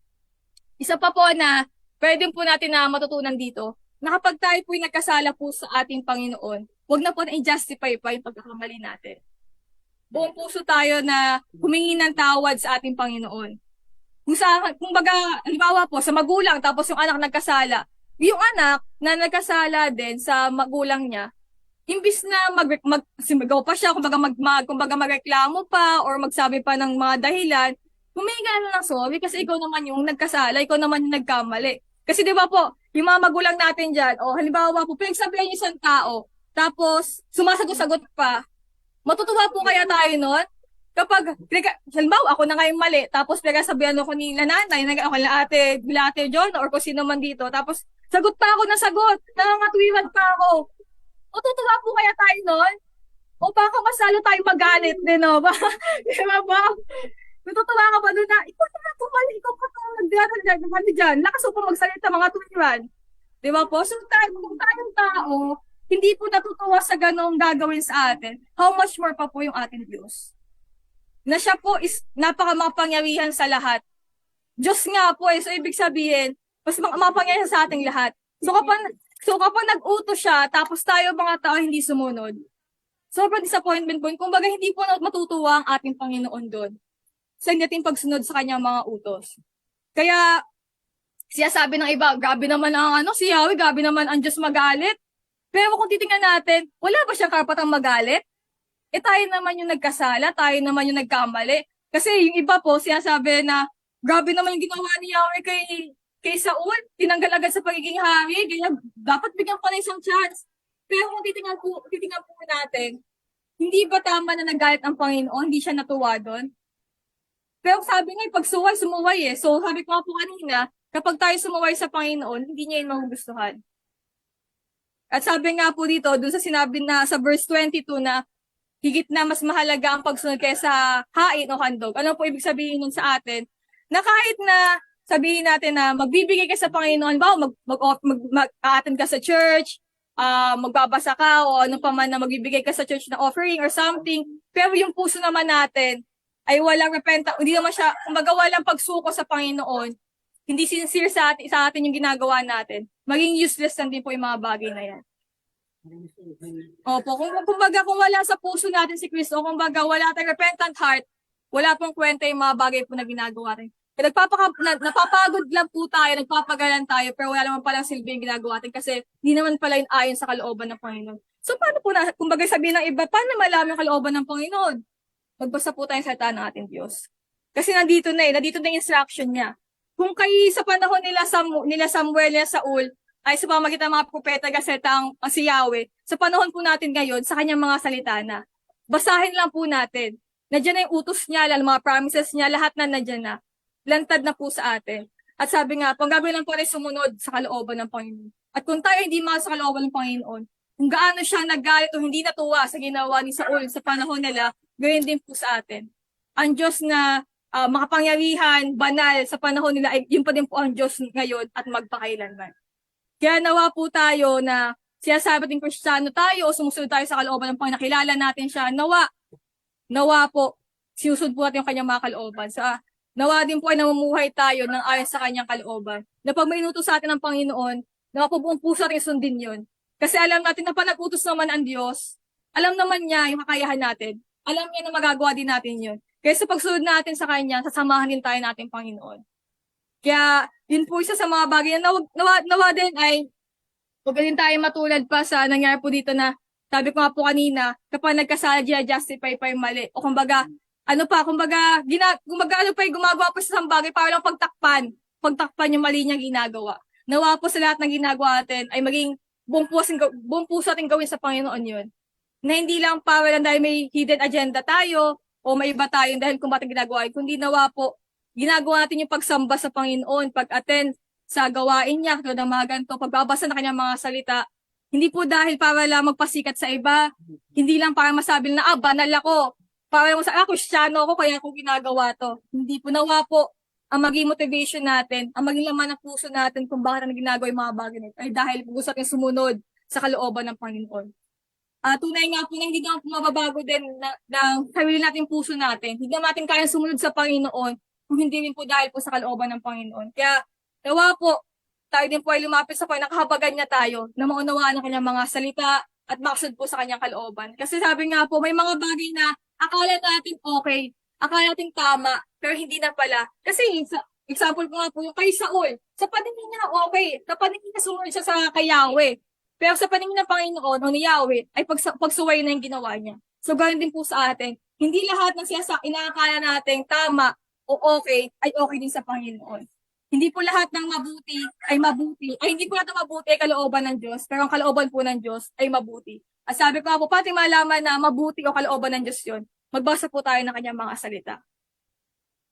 Isa pa po na pwede po natin na matutunan dito, na kapag tayo po yung nagkasala po sa ating Panginoon, huwag na po na i-justify pa yung pagkakamali natin. Buong puso tayo na humingi ng tawad sa ating Panginoon. Kung baga, halimbawa po, sa magulang, tapos yung anak nagkasala, yung anak na nagkasala din sa magulang niya, imbis na sigaw pa siya, kumbaga magreklamo pa or magsabi pa ng mga dahilan, humingi ka na ng sorry kasi ikaw naman yung nagkasala, ikaw naman yung nagkamali. Kasi di ba po, yung mga magulang natin dyan, o halimbawa po, pinagsabihan yung isang tao, tapos sumasagot-sagot pa, matutuwa po kaya tayo nun? Kapag, halimbawa, ako na ngayon mali, tapos pinagsabihan ako ni nanay, ako na ate John, or kung sino man dito, tapos sagot pa ako ng sagot, nangangatwiran pa ako. Matutuwa po kaya tayo nun? O baka mas lalo tayo magalit din, no? Di ba ba? Natutuwa ka ba doon na, ikaw na tumali, ikaw ka nagdadal dyan, lakas mo po magsalita mga tuwiran. Di ba po? So kung tayong tao, hindi po natutuwa sa ganong gagawin sa atin, how much more pa po yung ating Diyos? Na siya po is napakamapangyarihan sa lahat. Diyos nga po so ibig sabihin, mas mapangyarihan sa ating lahat. So kapag nag-utos siya, tapos tayo mga tao hindi sumunod, sobrang disappointment po. Kumbaga hindi po matutuwa ang ating Panginoon doon sa nating pagsunod sa kanyang mga utos. Kaya, siya sabi ng iba, grabe naman ang si Yahweh, grabe naman ang Diyos magalit. Pero kung titingnan natin, wala ba siyang karapatang magalit? Tayo naman yung nagkasala, tayo naman yung nagkamali. Kasi yung iba po, sinasabi na, grabe naman yung ginawa ni Yahweh kay Saul, tinanggal agad sa pagiging hari, kaya dapat bigyan ko na isang chance. Pero kung titingnan po natin, hindi ba tama na nagalit ang Panginoon, hindi siya natuwa doon? Pero sabi nga, pag sumuway eh. So sabi ko nga po kanina, kapag tayo sumuway sa Panginoon, hindi niya yun magugustuhan. At sabi nga po dito, doon sa sinabi na sa verse 22 na, higit na mas mahalaga ang pagsunod kaysa hain o handog. Ano po ibig sabihin nun sa atin? Na kahit na sabihin natin na magbibigay ka sa Panginoon, mag-attend ka sa church, magbabasa ka o ano pa man na magbibigay ka sa church na offering or something, pero yung puso naman natin ay walang hindi naman siya, kumbaga walang pagsuko sa Panginoon, hindi sincere sa atin yung ginagawa natin, maging useless lang din po yung mga bagay na yan. Opo, kumbaga kung wala sa puso natin si Kristo, kumbaga wala tayong repentant heart, wala pong kwenta yung mga bagay po na ginagawa natin. Napapagod lang po tayo, nagpapagalan tayo, pero wala naman palang silbi yung ginagawa natin kasi hindi naman pala yun ayon sa kalooban ng Panginoon. So paano po kumbaga sabihin ng iba, paano malaman yung kalooban ng Panginoon? Magbasa po tayo sa salita ng ating Diyos. Kasi nandito na yung instruction niya. Kung sa panahon nila Samuel, nila Saul, ay sa pamagitan ng mga propeta, gasetang si Yahweh, sa panahon po natin ngayon, sa kanyang mga salita na. Basahin lang po natin. Nandiyan na yung utos niya, mga promises niya, lahat na nandiyan na. Lantad na po sa atin. At sabi nga, ang gagawin lang po rin sumunod sa kalooban ng Panginoon. At kung tayo hindi sa kalooban ng Panginoon, kung gaano siya nagalit o hindi natuwa sa ginawa ni Saul sa panahon nila, gawin din po sa atin. ang Diyos na makapangyarihan, banal sa panahon nila, ay yun pa din po ang Diyos ngayon at magpakailanman. Kaya nawa po tayo na sinasabi natin Kristiyano tayo o sumusunod tayo sa kalooban ng Panginoon, nakilala natin siya, nawa po, sinusunod po natin yung kanyang mga kalooban. Nawa din po ay namumuhay tayo ng ayon sa kanyang kalooban. Na pag may inutos sa atin ng Panginoon, nawa po buong puso natin sundin yun. Kasi alam natin na pag nag-utos naman ang Diyos, alam naman niya yung kakayahan natin. Alam niya na magagawa din natin yun. Kaya sa pagsunod natin sa Kanya, sasamahan din tayo natin Panginoon. Kaya, yun po isa sa mga bagay na nawa din ay, huwag din tayo matulad pa sa nangyari po dito na, sabi ko nga po kanina, kapag nagkasala, justify pa yung mali. O kumbaga ano pa yung gumagawa po sa isang bagay para lang pagtakpan yung mali niya ginagawa. Nawa po sa lahat ng ginagawa natin ay maging buong puso ating gawin sa Panginoon yun. Na hindi lang para lang dahil may hidden agenda tayo, o may iba tayo dahil kung bakit ginagawa, kundi nawa po, ginagawa natin yung pagsamba sa Panginoon, pag-attend sa gawain niya, tulad ng mga ganito, pagbabasa na kanyang mga salita, hindi po dahil para lang magpasikat sa iba, hindi lang para masabi na, banal ako, para lang sa Kristiyano ako, kaya ako ginagawa to. Hindi po, nawa po, ang maging motivation natin, ang maging laman ng puso natin kung bakit natin ginagawa yung mga bagay nito, ay dahil gusto natin sumunod sa kalooban ng Panginoon. Tunay nga po na hindi naman mababago din ng sarili natin puso natin. Hindi natin kayang sumunod sa Panginoon kung hindi rin po dahil po sa kalooban ng Panginoon. Kaya, nawa po, tayo din po ay lumapit sa Panginoon, nakahabagan niya tayo na maunawaan ang kanyang mga salita at makasunod po sa kanyang kalooban. Kasi sabi nga po, may mga bagay na akala natin okay, akala natin tama, pero hindi na pala. Kasi, example ko nga po, yung kay Saul, sa paningin niya okay, sa paningin niya sumunod siya sa kay Yahweh. Pero sa paningin ng Panginoon o ni Yahweh ay pagsuway na yung ginawa niya. So, ganoon din po sa atin. Hindi lahat ng inaakala natin tama o okay ay okay din sa Panginoon. Hindi po lahat ng mabuti, hindi po lahat ng mabuti ay kalooban ng Diyos, pero ang kalooban po ng Diyos ay mabuti. At sabi ko nga po, pati malaman na mabuti o kalooban ng Diyos yun, magbasa po tayo ng kanyang mga salita.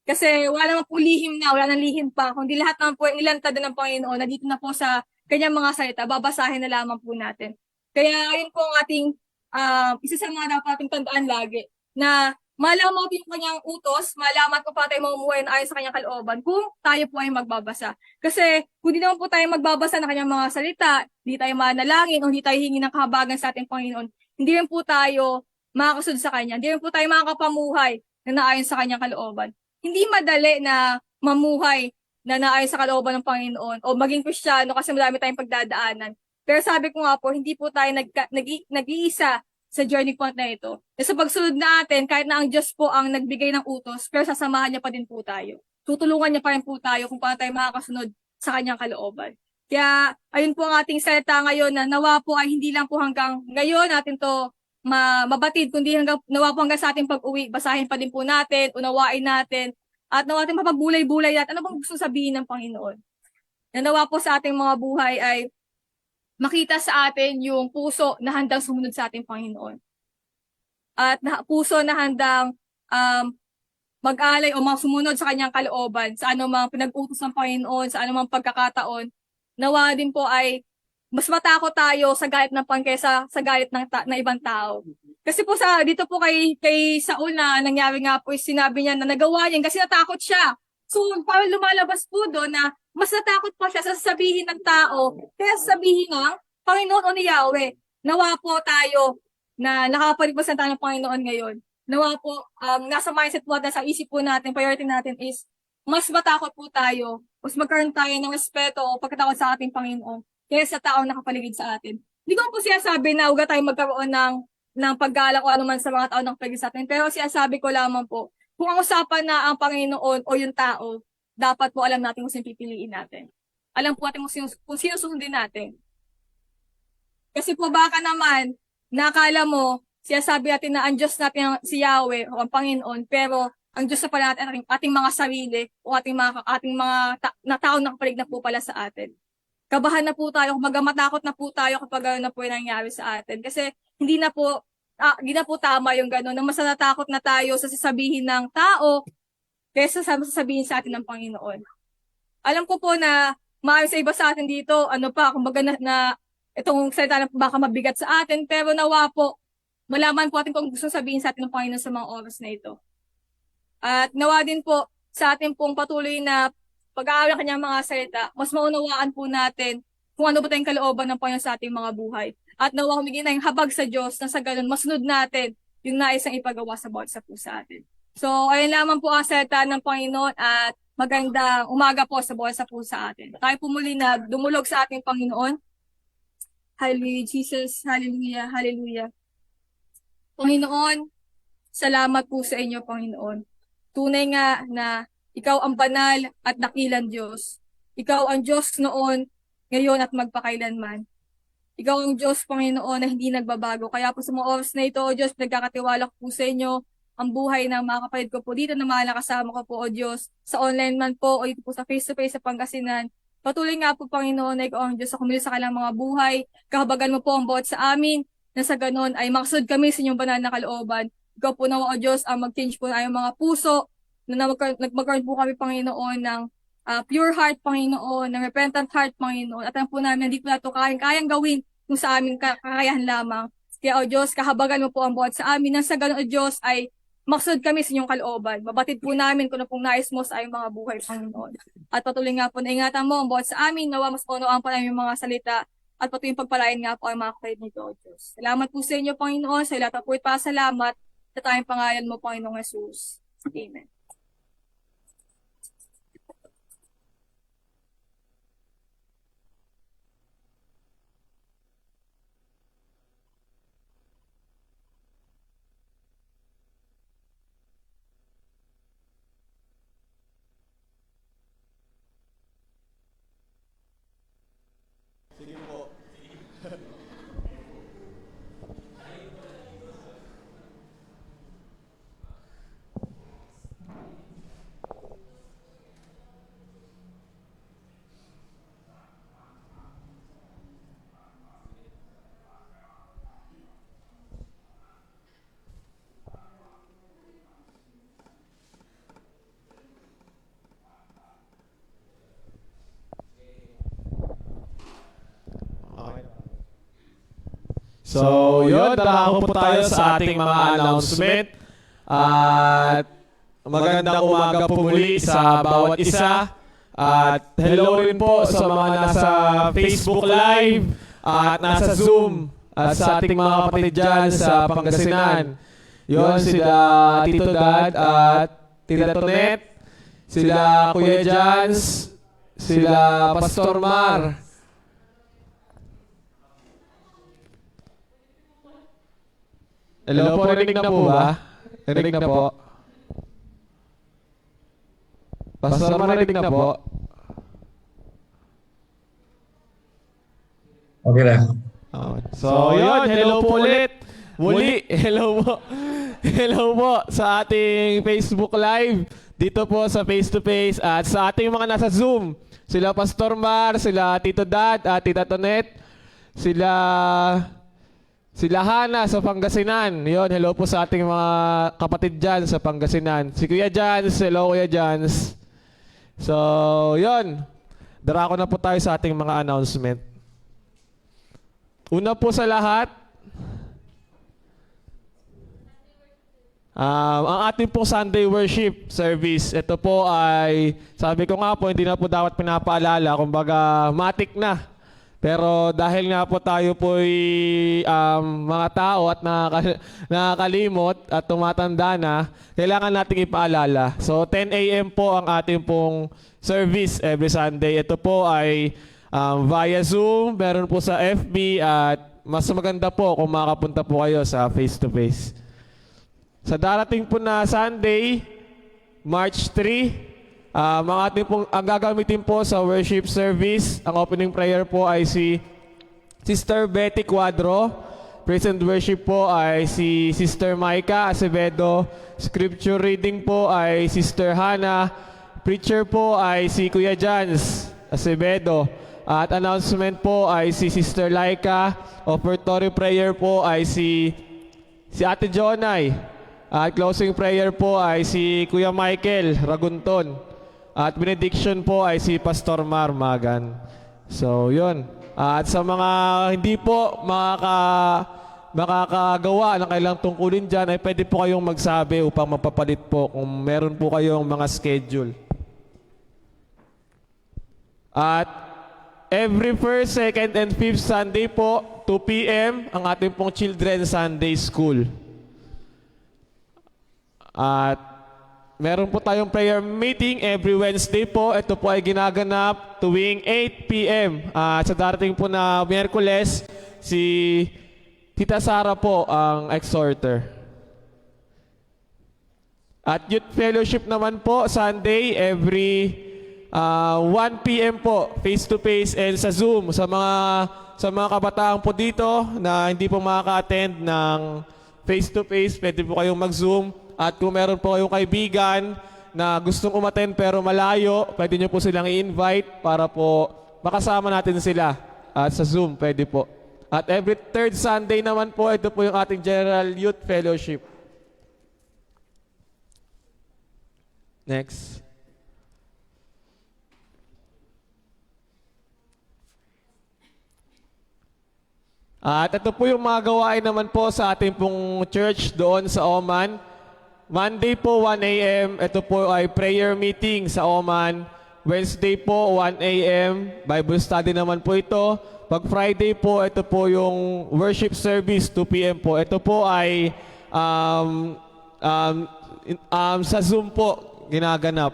Kasi wala naman po wala nang lihim pa, kundi lahat naman po ay ilantad ng Panginoon na dito na po sa kanyang mga salita, babasahin na lamang po natin. Kaya yun po ang ating, isa sa mga dapat ating tandaan lagi, na malaman natin yung kanyang utos, malaman kung paano tayo mamumuhay na ayon sa kanyang kalooban kung tayo po ay magbabasa. Kasi kung di naman po tayo magbabasa ng kanyang mga salita, di tayo manalangin o di tayo hingi ng kahabagan sa ating Panginoon, hindi rin po tayo makakasunod sa kanya, hindi rin po tayo makakapamuhay na naayon sa kanyang kalooban. Hindi madali na mamuhay na naayon sa kalooban ng Panginoon o maging Kristiyano kasi marami tayong pagdadaanan. Pero sabi ko nga po, hindi po tayo nag-iisa sa journey point na ito. E sa pagsunod natin, kahit na ang Diyos po ang nagbigay ng utos, pero sasamahan niya pa din po tayo. Tutulungan niya pa rin po tayo kung paano tayo makakasunod sa kanyang kalooban. Kaya, ayun po ang ating salita ngayon na nawa po ay hindi lang po hanggang ngayon natin to mabatid, kundi nawa po hanggang sa ating pag-uwi, basahin pa din po natin, unawain natin, at nawa natin mapagbulay-bulay natin. Ano bang gusto sabihin ng Panginoon? Na nawa po sa ating mga buhay ay makita sa atin yung puso na handang sumunod sa ating Panginoon. At puso na handang mag-alay o sumunod sa kanyang kalooban, sa anumang pinag-utos ng Panginoon, sa anumang pagkakataon. Nawa din po ay mas matakot tayo sa galit ng kaysa sa galit ng ibang tao. Kasi po dito po kay Saul na nangyari nga po, sinabi niya na nagawa niya kasi natakot siya. So, parang lumalabas po doon na mas natakot pa siya sa sasabihin ng tao kaya sasabihin ng Panginoon o ni Yahweh. Nawa po tayo na nakapag-represent tayo ng Panginoon ngayon. Nawa po, nasa mindset po natin, sa isip po natin, priority natin is mas matakot po tayo, mas magkaroon tayo ng respeto o pagkatakot sa ating Panginoon kaya sa taong nakapaligid sa atin. Hindi ko po sinasabi na huwag tayo magkaroon ng paggalang o anuman sa mga tao ng paligid sa atin. Pero sinasabi ko lamang po, kung ang usapan na ang Panginoon o yung tao, dapat po alam natin kung sino pipiliin natin. Alam po natin kung sino susundin natin. Kasi po baka naman, nakala mo, sinasabi natin na ang Diyos natin si Yahweh o ang Panginoon, pero ang Diyos na pala natin ating mga sarili o ating mga tao na kapalig na po pala sa atin. Kabahan na po tayo, matakot na po tayo kapag gano'n na po yung nangyari sa atin. Kasi hindi na po tama yung gano'n, na mas natakot na tayo sa sasabihin ng tao kaysa sa sasabihin sa atin ng Panginoon. Alam ko po na maaari sa iba sa atin dito, kumbaga na itong salita na baka mabigat sa atin, pero nawa po, malaman po atin kung gusto sabihin sa atin ng Panginoon sa mga oras na ito. At nawa din po sa ating pong patuloy na pag-aaral ng kanyang mga salita, mas maunawaan po natin kung ano ba tayong kalooban ng Panginoon sa ating mga buhay. At nawa humingi na yung habag sa Diyos na sa ganun, masunod natin yung nais ang ipagawa sa bawat isa po sa atin. So, ayun lamang po ang salita ng Panginoon at magandang umaga po sa bawat isa po sa atin. Tayo po muli na dumulog sa ating Panginoon. Hallelujah, Jesus. Hallelujah, hallelujah. Panginoon, salamat po sa inyo, Panginoon. Tunay nga na ikaw ang banal at dakilang Diyos. Ikaw ang Diyos noon, ngayon at magpakailanman. Ikaw ang Diyos, Panginoon, na hindi nagbabago. Kaya po sa mga oras na ito, O Diyos, nagkakatiwala ko po sa inyo ang buhay ng mga kapatid ko po dito na mga nakasama ko po, O Diyos, sa online man po o dito po sa face-to-face sa Pangasinan. Patuloy nga po, Panginoon, na ikaw ang Diyos sa kumili sa kanilang mga buhay. Kahabagan mo po ang bawat sa amin, na sa ganon ay maksud kami sa inyong banal na kalooban. Ikaw po nawa, O Diyos, ang mag-change po na ayong mga puso, na magkaroon po kami, Panginoon, ng pure heart, Panginoon, ng repentant heart, Panginoon. At ang po namin, hindi po na ito kayang gawin kung sa aming kakayahan lamang. Kaya, O Diyos, kahabagan mo po ang bawat sa amin, nang sa ganon, O Diyos, ay maksud kami sa inyong kalooban. Mabatid po namin kung ano pong nais mo sa aming mga buhay, Panginoon. At patuloy nga po na ingatan mo ang bawat sa amin, nawa mas punoan pa namin yung mga salita, at patuloy pagpalain nga po ang mga kapatid nito, O Diyos. Salamat po sa inyo, Panginoon, sa lahat po pa salamat sa tayong pangalan mo, Panginoong Jesus. Amen. So, yun, darako po tayo sa ating mga announcement. At magandang umaga po muli sa bawat isa. At hello rin po sa mga nasa Facebook Live at nasa Zoom. At sa ating mga kapatid dyan sa Pangasinan. Yun, sila Tito Dad at Tita Tonet, sila Kuya Jans, sila Pastor Mar. Hello po, narinig na po ba? Narinig na po. Pastor, narinig na po. Okay lang. So, yun, hello po ulit. Muli, hello po. Hello po sa ating Facebook Live. Dito po sa face-to-face at sa ating mga nasa Zoom. Sila Pastor Mar, sila Tito Dad at Tita Tonet. Sila Hana sa Pangasinan. Yun, hello po sa ating mga kapatid dyan sa Pangasinan. Si Kuya Jans, hello Kuya Jans. So, yun. Darako na po tayo sa ating mga announcement. Una po sa lahat, ang ating po Sunday worship service, ito po ay, sabi ko nga po, hindi na po dapat pinapaalala, kumbaga matik na. Pero dahil nga po tayo po'y mga tao at nakakalimot at tumatanda na, kailangan nating ipaalala. So 10 a.m. po ang ating pong service every Sunday. Ito po ay via Zoom, meron po sa FB at mas maganda po kung makapunta po kayo sa face-to-face. Sa darating po na Sunday, March 3, ang gagamitin po sa worship service, ang opening prayer po ay si Sister Betty Cuadro. Praise and worship po ay si Sister Maika Acevedo. Scripture reading po ay Sister Hana. Preacher po ay si Kuya Jans Acevedo. At announcement po ay si Sister Laika. Offertory prayer po ay si Ate Jonay. At closing prayer po ay si Kuya Michael Ragunton. At benediction po ay si Pastor Mar Magan. So, yun. At sa mga hindi po makakagawa ng kailang tungkulin dyan, ay pwede po kayong magsabi upang mapapalit po kung meron po kayong mga schedule. At every first, second, and fifth Sunday po, 2 p.m., ang ating pong Children's Sunday School. At meron po tayong prayer meeting every Wednesday po. Ito po ay ginaganap tuwing 8 p.m. At sa darating po na Miyerkules, si Tita Sara po ang exhorter. At Youth Fellowship naman po, Sunday, every 1 p.m. po, face-to-face and sa Zoom. Sa mga kabataan po dito na hindi po makaka-attend ng face-to-face, pwede po kayong mag-Zoom. At kung meron po kayong kaibigan na gustong umattend pero malayo, pwede nyo po silang i-invite para po makasama natin sila. At sa Zoom, pwede po. At every third Sunday naman po, ito po yung ating General Youth Fellowship. Next. At ito po yung mga gawain naman po sa ating pong church doon sa Oman. Monday po, 1 a.m. Ito po ay prayer meeting sa Oman. Wednesday po, 1 a.m. Bible study naman po ito. Pag Friday po, ito po yung worship service, 2 p.m. po. Ito po ay sa Zoom po ginaganap.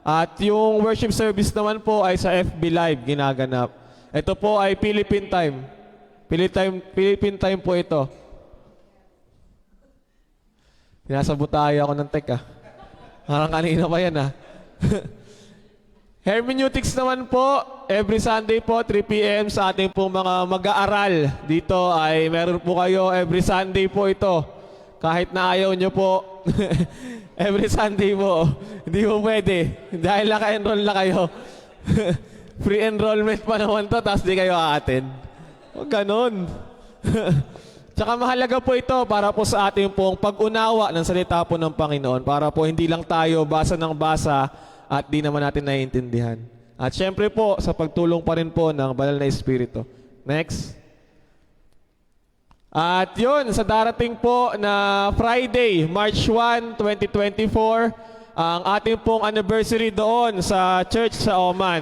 At yung worship service naman po ay sa FB Live ginaganap. Ito po ay Philippine time. Philippine time po ito. Pinasabot tayo ako ng tech Parang kanina pa yan Hermeneutics naman po, every Sunday po, 3 p.m. sa ating pong mga mag-aaral. Dito ay meron po kayo every Sunday po ito. Kahit na ayaw nyo po, every Sunday po. Hindi po pwede. Dahil naka-enroll na kayo. Free enrollment pa naman to, tapos di kayo a-attend. Huwag ganon. Tsaka mahalaga po ito para po sa ating pong pag-unawa ng salita po ng Panginoon. Para po hindi lang tayo basa ng basa at di naman natin naiintindihan. At syempre po, sa pagtulong pa rin po ng Banal na Espiritu. Next. At yun, sa darating po na Friday, March 1, 2024, ang ating pong anniversary doon sa church sa Oman.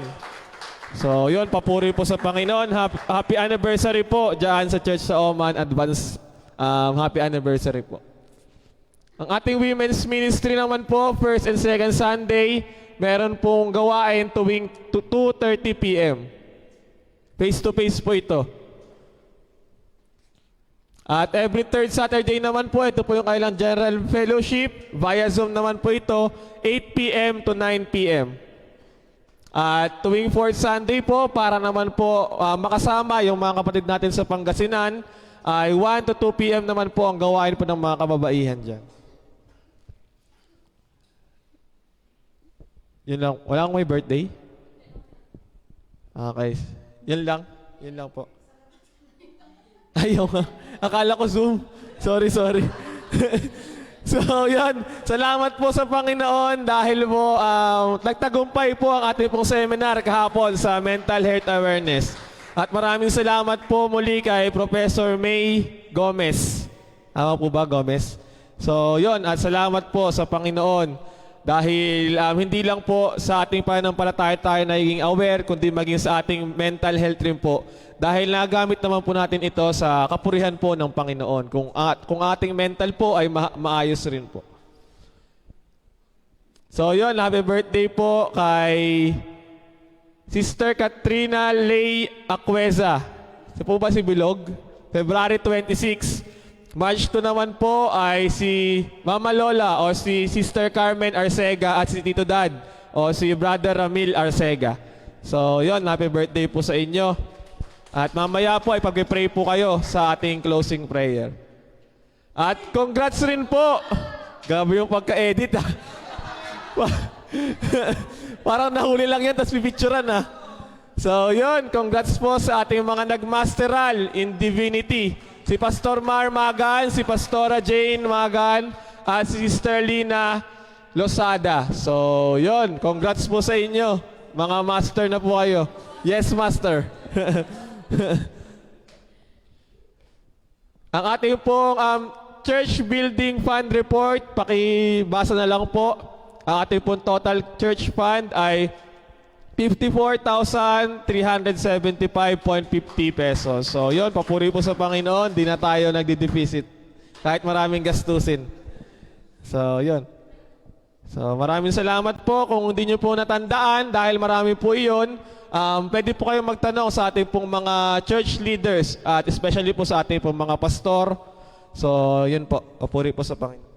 So yun, papuri po sa Panginoon. Happy anniversary po dyan sa church sa Oman. Advance happy anniversary po. Ang ating women's ministry naman po, first and second Sunday, meron pong gawain tuwing 2:30 p.m. Face-to-face po ito. At every third Saturday naman po, ito po yung kailang General Fellowship. Via Zoom naman po ito, 8 p.m. to 9 p.m. At tuwing fourth Sunday po, para naman po makasama yung mga kapatid natin sa Pangasinan, ay 1 to 2 p.m. naman po ang gawain po ng mga kababaihan dyan. Yun lang. Walang may birthday? Okay. Yun lang. Yun lang po. Ayaw nga. Akala ko Zoom. Sorry. So, yan. Salamat po sa Panginoon dahil po nagtagumpay po ang ating pong seminar kahapon sa Mental Health Awareness. At maraming salamat po muli kay Professor May Gomez. Tama po ba, Gomez? So, yon. At salamat po sa Panginoon dahil hindi lang po sa ating pananampalataya tayo naging aware, kundi maging sa ating mental health rin po. Dahil nagamit naman po natin ito sa kapurihan po ng Panginoon. Kung ating mental po ay maayos rin po. So yun, happy birthday po kay Sister Katrina Lay Aqueza. Ito po ba si Bilog? February 26. March 2 naman po ay si Mama Lola o si Sister Carmen Arcega at si Tito Dad o si Brother Ramil Arcega. So yun, happy birthday po sa inyo. At mamaya po ay pag-pray po kayo sa ating closing prayer. At congrats rin po. Grabe yung pagka-edit Parang nahuli lang yan, tapos pipicturan So yun, congrats po sa ating mga nagmasteral in divinity. Si Pastor Mar Magan, si Pastora Jane Magan, at si Sister Lina Losada. So yun, congrats po sa inyo. Mga master na po kayo. Yes, master. Ang ating pong church building fund report, pakibasa na lang po. Ang ating pong total church fund ay 54,375.50 pesos. So yun, papuri po sa Panginoon, di na tayo nagdi-deficit kahit maraming gastusin. So yun. So maraming salamat po. Kung hindi nyo po natandaan, dahil marami po iyon, pwede po kayong magtanong sa ating pong mga church leaders at especially po sa ating pong mga pastor. So yun po, papuri po sa Panginoon.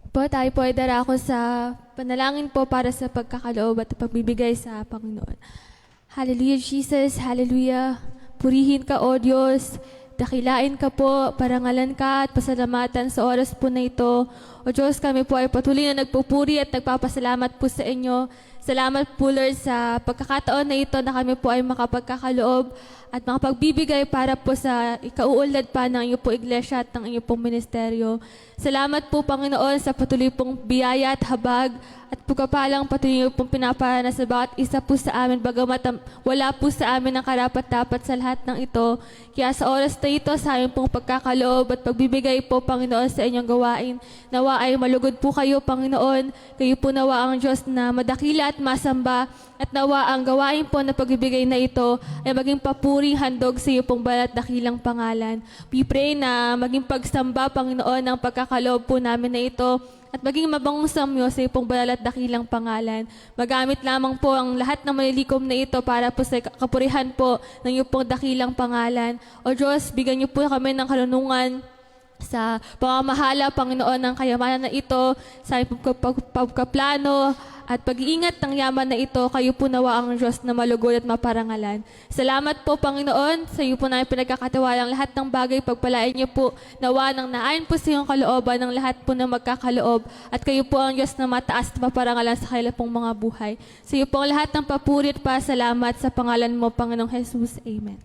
Po, tayo po ay darako sa panalangin po para sa pagkakaloob at pagbibigay sa Panginoon. Hallelujah, Jesus. Hallelujah. Purihin ka, O Diyos. Dakilain ka po, parangalan ka at pasalamatan sa oras po na ito. O Diyos, kami po ay patuloy na nagpupuri at nagpapasalamat po sa inyo. Salamat po, Lord, sa pagkakataon na ito na kami po ay makapagkakaloob at makapagbibigay para po sa ikauunlad pa ng iyo po iglesia at ng iyo pong ministeryo. Salamat po, Panginoon, sa patuloy pong biyaya at habag at pagkapalang patuloy niyo pong pinaparana sa bawat isa po sa amin, bagamat wala po sa amin ang karapat-dapat sa lahat ng ito. Kaya sa oras na ito, sa aming pong pagkakaloob at pagbibigay po, Panginoon, sa inyong gawain, nawa ay malugod po kayo, Panginoon. Kayo po nawa ang Diyos na madakila at masamba, at nawa ang gawain po na pagbibigay na ito ay maging papuring handog sa iyo pong balat dakilang pangalan. We pray na maging pagsamba, Panginoon, ng pagkakaloob po namin na ito at maging mabangong samyo sa iyo pong balat dakilang pangalan. Magamit lamang po ang lahat ng malilikom na ito para po sa kapurihan po ng iyo pong dakilang pangalan. O Diyos, bigyan niyo po kami ng karunungan sa pamamahala, Panginoon, ng kayamanan na ito, sa pagkaplano at pag-iingat ng yaman na ito, kayo po nawa ang Diyos na malugod at maparangalan. Salamat po, Panginoon, sa iyo po namin pinagkakatiwalang lahat ng bagay, pagpalain niyo po, nawa nang naayon po sa iyong kalooban ng lahat po na magkakaloob, at kayo po ang Diyos na mataas at maparangalan sa kailan pong mga buhay. Sa iyo po ang lahat ng papuri at pasalamat sa pangalan mo, Panginoong Jesus. Amen.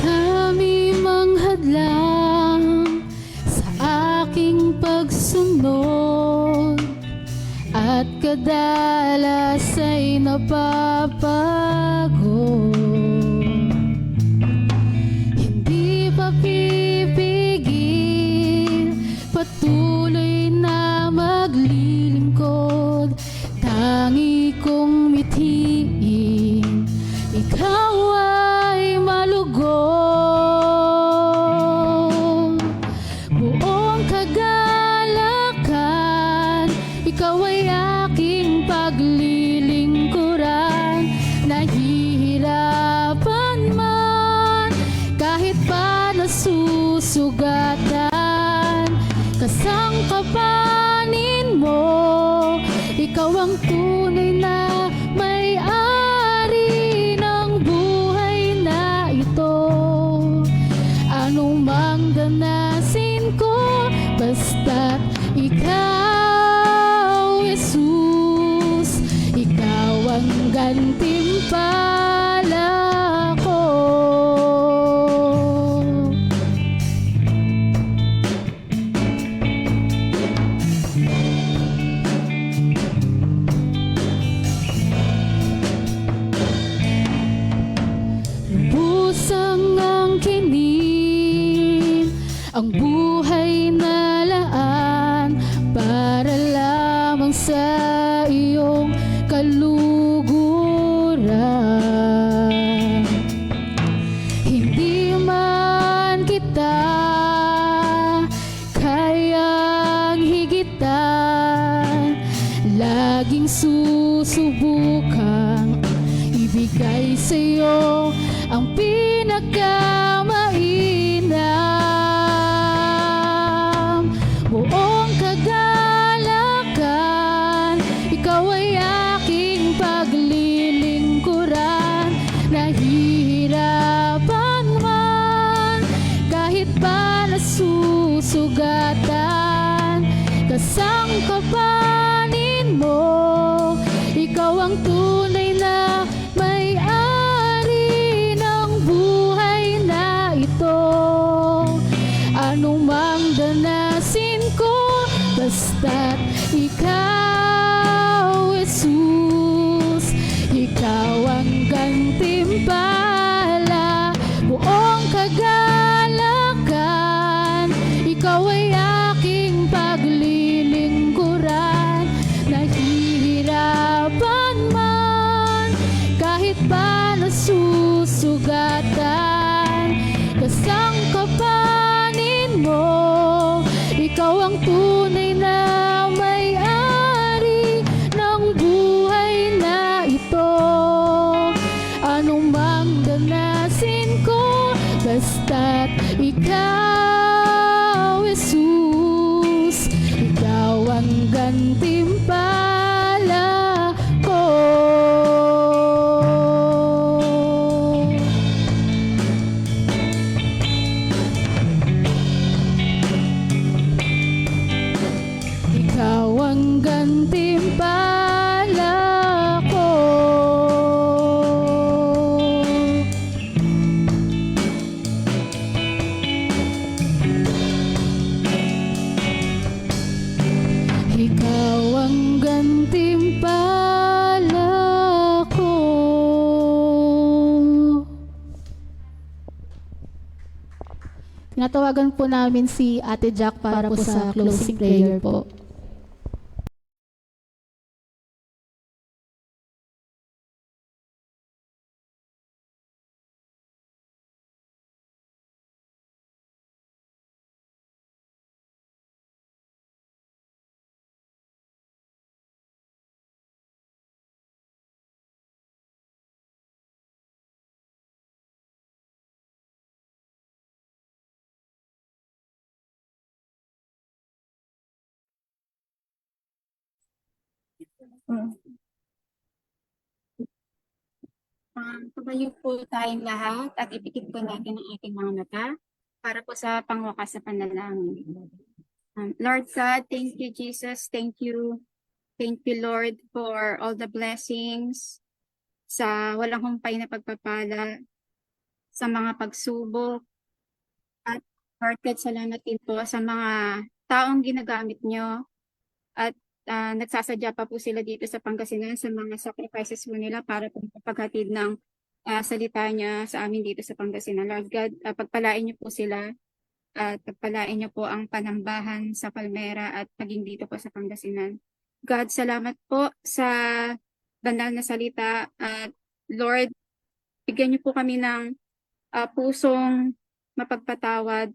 Marami mang hadlang sa aking pagsunod at kadalas ay napapago. Hindi pa pipigil, patuloy na maglilingkod, tangi kong mithiin, ikaw ay malugod. Buong kagalakan, ikaw ay aking paglilingkuran. Nahihirapan man, kahit pa nasusugatan, kasangkapanin mo, ikaw ang tunay na may-ari ng buhay na ito. Anong mang danasin ko, basta't ikaw, Jesus, ikaw ang gantimpala ko. Busang ang kinin, ang buhay na laan, para lamang sa iyong kaluguran. Hindi man kita kayang higitan, ang pinakamainam. Buong kagalakan, ikaw ay aking paglilingkuran. Nahihirapan man, kahit pa nasusugatan, kasangkapanin mo, ikaw ang tunay na may-ari ng buhay na ito. Anumang danasin ko, basta't ikaw, Jesus, ikaw ang gantimpala. Buong kagalakan, ikaw ay aking paglilingkuran. Nahihirapan man, kahit pa nasusugatan, kasangkapanin mo, ikaw ang tunay na may-ari ng buhay na ito. Anumang danasin ko, basta't ikaw, Jesus, ikaw ang gantimpala ko. Ikaw ang gantimpala ko. Ikaw ang gantimpala ko. Tinatawagan po namin si Ate Jack para po sa closing prayer po. Tumayo po tayong lahat at ipikit po natin ang ating mga mata para po sa pangwakas sa panalangin. Lord God, thank you, Jesus. Thank you. Thank you, Lord, for all the blessings, sa walang humpay na pagpapala, sa mga pagsubok. At Lord God, salamat din po sa mga taong ginagamit nyo at nagsasadya pa po sila dito sa Pangasinan sa mga sacrifices mo nila para po paghatid ng salita niya sa amin dito sa Pangasinan. Lord God, pagpalain niyo po sila at pagpalain niyo po ang panambahan sa Palmera at maging dito po sa Pangasinan. God, salamat po sa banal na salita at Lord, bigyan niyo po kami ng pusong mapagpatawad.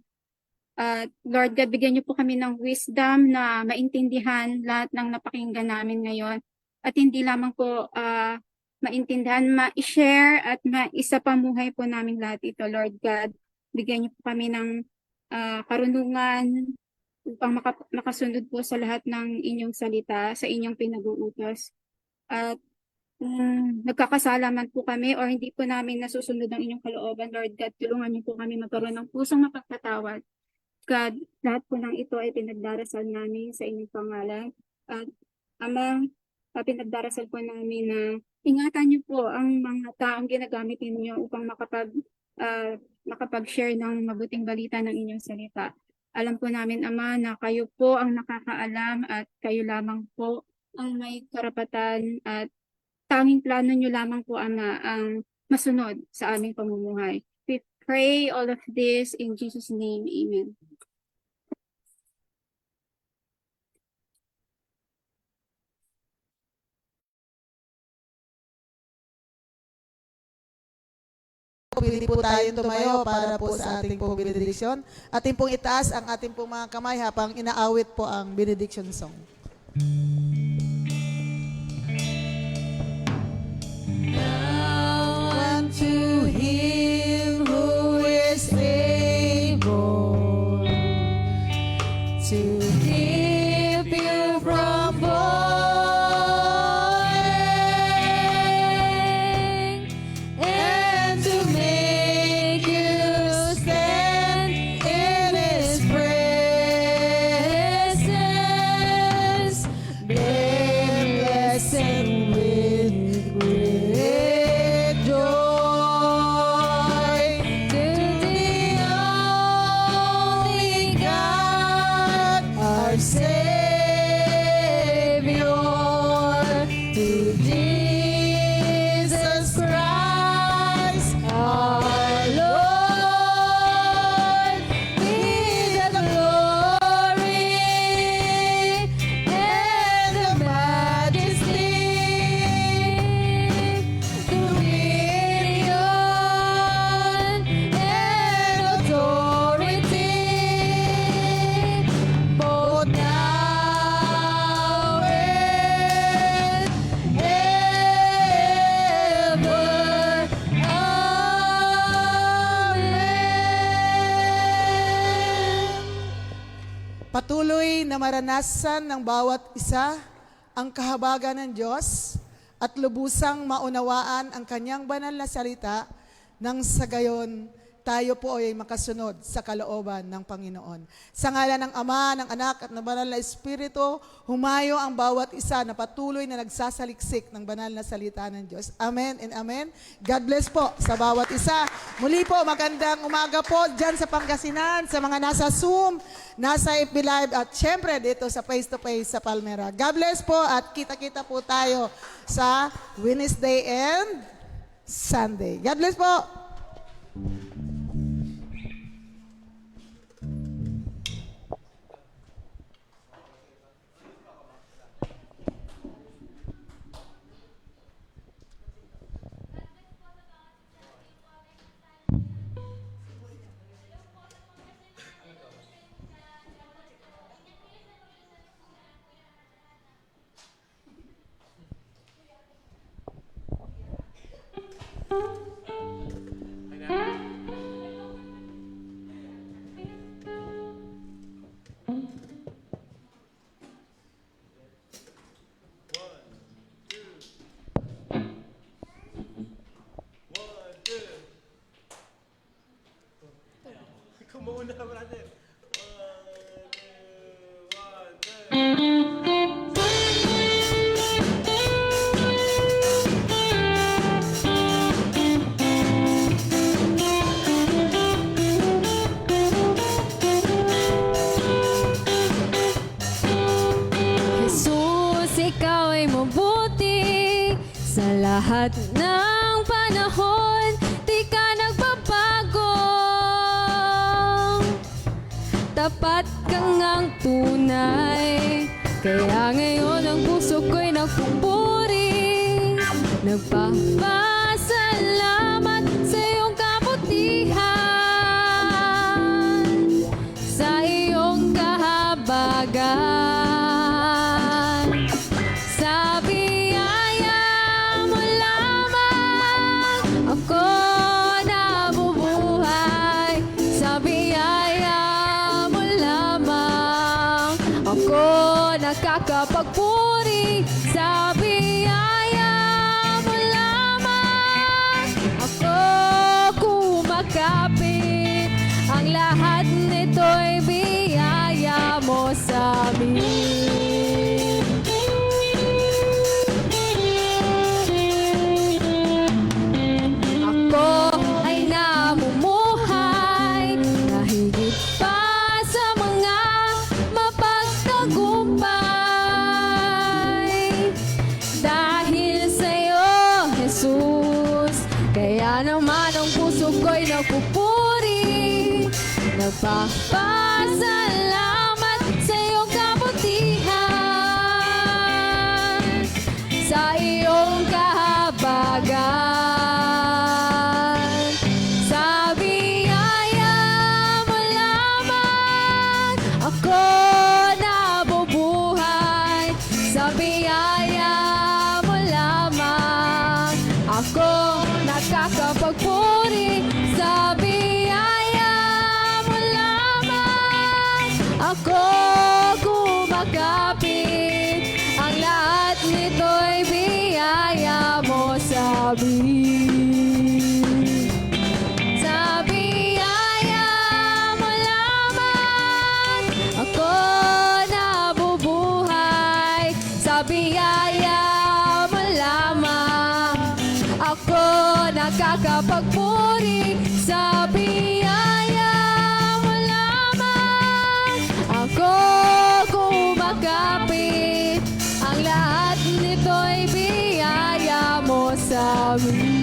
Lord God, bigyan niyo po kami ng wisdom na maintindihan lahat ng napakinggan namin ngayon. At hindi lamang po maintindihan, ma-share at maisapamuhay po namin lahat ito, Lord God. Bigyan niyo po kami ng karunungan upang makasunod po sa lahat ng inyong salita, sa inyong pinag-uutos. At nagkakasala man po kami or hindi po namin nasusunod ang inyong kalooban, Lord God, tulungan niyo po kami magkaroon ng pusong mapagpatawad. God, lahat po ng ito ay pinagdarasal namin sa inyong pangalan. At Ama, pinagdarasal po namin na ingatan niyo po ang mga taong ginagamit ninyo upang makapag-share ng mabuting balita ng inyong salita. Alam po namin, Ama, na kayo po ang nakakaalam at kayo lamang po ang may karapatan at tanging plano niyo lamang po, Ama, ang masunod sa aming pamumuhay. We pray all of this in Jesus' name. Amen. Pili po tayong tumayo para po sa ating pong benediction. Ating pong itaas ang ating pong mga kamay habang inaawit po ang benediction song. Now unto Him patuloy na maranasan ng bawat isa ang kahabagan ng Diyos at lubusang maunawaan ang kanyang banal na salita nang sa gayon tayo po ay makasunod sa kalooban ng Panginoon. Sa ngalan ng Ama, ng Anak at ng Banal na Espiritu, humayo ang bawat isa na patuloy na nagsasaliksik ng banal na salita ng Diyos. Amen and amen. God bless po sa bawat isa. Muli po, magandang umaga po dyan sa Pangasinan, sa mga nasa Zoom, nasa FB Live at syempre dito sa face-to-face sa Palmera. God bless po at kita-kita po tayo sa Wednesday and Sunday. God bless po. Jesus, ikaw ay mabuti sa lahat ng panahon. Di ka nagbabago. Tapat kang ang tunay. Kaya ngayon ang puso ko'y nagpupuri. Nagpapasalamat sa iyong kabutihan, sa iyong kahabagan. Sa biyaya mo lamang ako nabubuhay. Sa biyaya mo lamang ako nakakapagpuri. Sa biyaya mo lamang ako kumakapit. Ang lahat nito'y biyaya mo sa amin. Ako ay namumuhay na higit pa sa mga mapagtagumpay. Dahil sa'yo, Jesus, kaya naman ang puso ko'y nagpupuri. Nagpapasalamat sa iyong kabutihan, sa iyong kahabagan. Sa biyaya mo lamang ako nabubuhay. Sa biyaya mo lamang ako nakakapagpuri. Sa biyaya mo lamang ako kumakapit. Ang lahat nito'y biyaya mo sa amin. Sa biyaya mo lamang ako nabubuhay. Sa biyaya mo lamang ako nakakapagpuri. Sa biyaya mo lamang ako kumakapit. Ang lahat nito'y biyaya mo sa amin.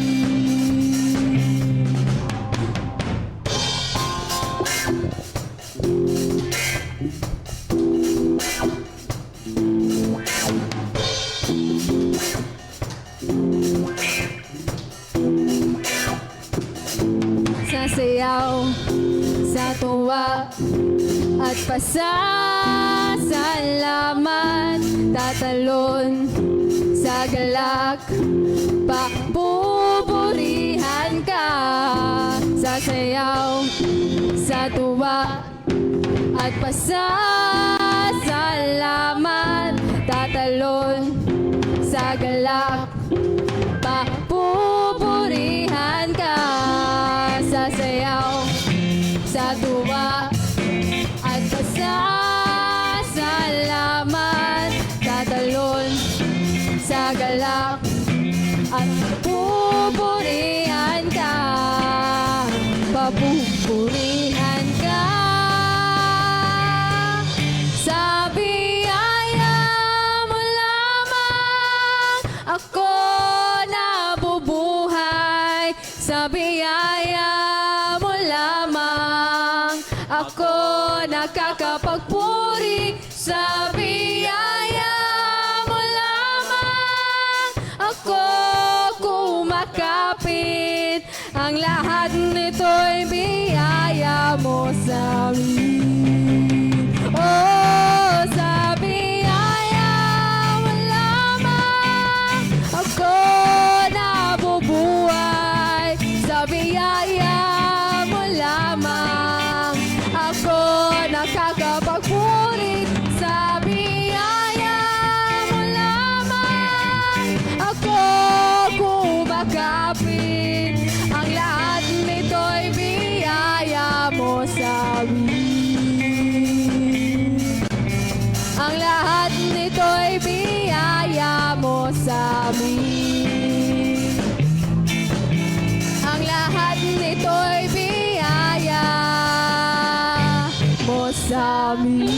Sasayaw sa tuwa at pasasalamat, tatalon sa galak, papupurihan ka. Sasayaw sa tuwa at pasasalamat, laman, tatalon sa galak, papupurihan ka, sasayaw sa tuwa at pasasalamat, tatalon sa galak at pupurihan ka, papupurihan ka. Sa biyaya mo lamang ako nabubuhay. Sa biyaya mo lamang ako nakakapagpuri. Sa biyaya mo lamang ako kumakapit. Ang lahat nito'y biyaya mo sa amin. Oh, sa biyaya mo lamang ako nabubuhay. Sa biyaya mo lamang ako nakakapagpuri. Sa biyaya mo lamang ako kumakapit. Ang lahat nito'y biyaya mo sa amin. Ang lahat nito'y biyaya mo sa amin. Ang lahat nito'y biyaya mo sa amin.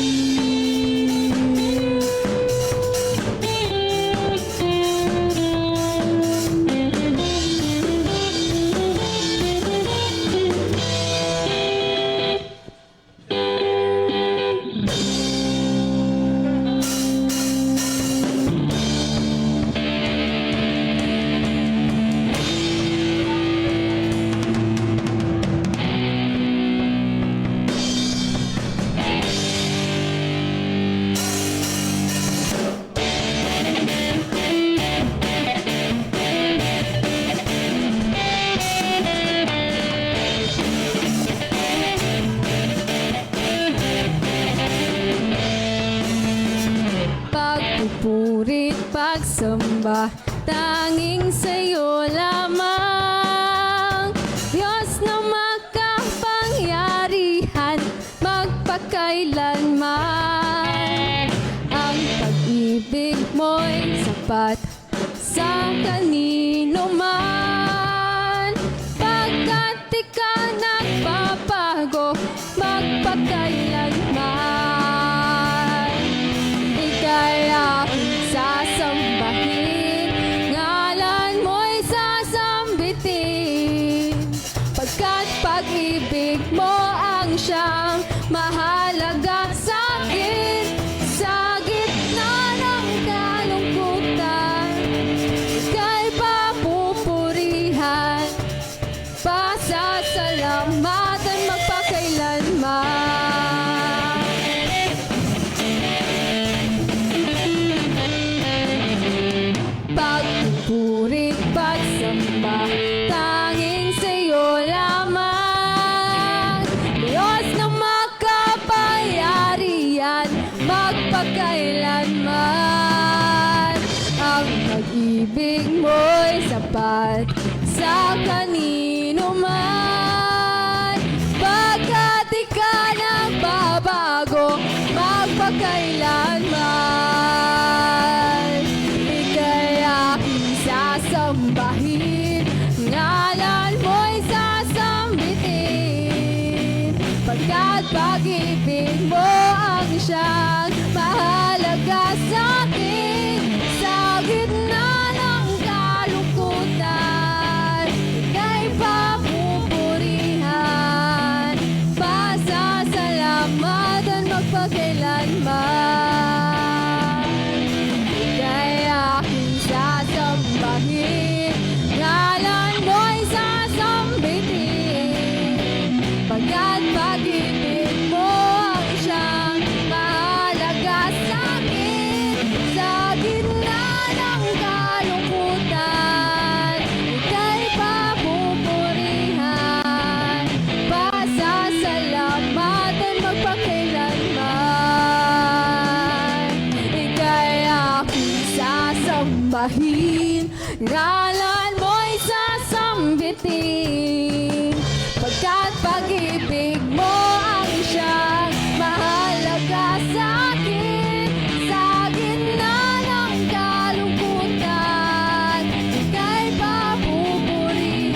Pagpupurit, pagsamba, tanging sa'yo lamang. Diyos na makapangyarihan, magpakailanman. Ang pag-ibig mo'y sapat sa kanino man. Pagkat ika nagpapago, magpakailanman. Ika'y aking sasambahin, ngalan mo'y sasambitin. Pagkat pag-ibig mo ang siyang mahalaga sa'kin. Sa gitna ng kalungkutan, ika'y papupurihan, pasasalamatan magpakailanman. Pagpupurit, pagsamba, tanging sa'yo lamang. Diyos na makapangyarihan, magpakailanman. Ang pag-ibig mo'y sapat sa kanino man. Pagkat ika nagbabago, magpakailanman. Ika'y aking sasambahin, ngalan mo'y sasambitin. Pagkat pag-ibig mo ang siyang mahalaga sa'kin. Sa gitna ng kalungkutan, ika'y papupurihan, pasasalamatan magpakailanman. Ika'y aking sasambahin, ngalan mo'y sasambitin. Pagkat pag-ibig mo ang siyang mahalaga sa'kin. Sa gitna ng kalungkutan, ika'y papupurihan, pasasalamatan magpakailanman. ngalan mo'y sasambitin, pagkat pag-ibig mo ang siyang mahalaga sa akin. Sa gitna ng kalungkutan, ika'y papupurihan,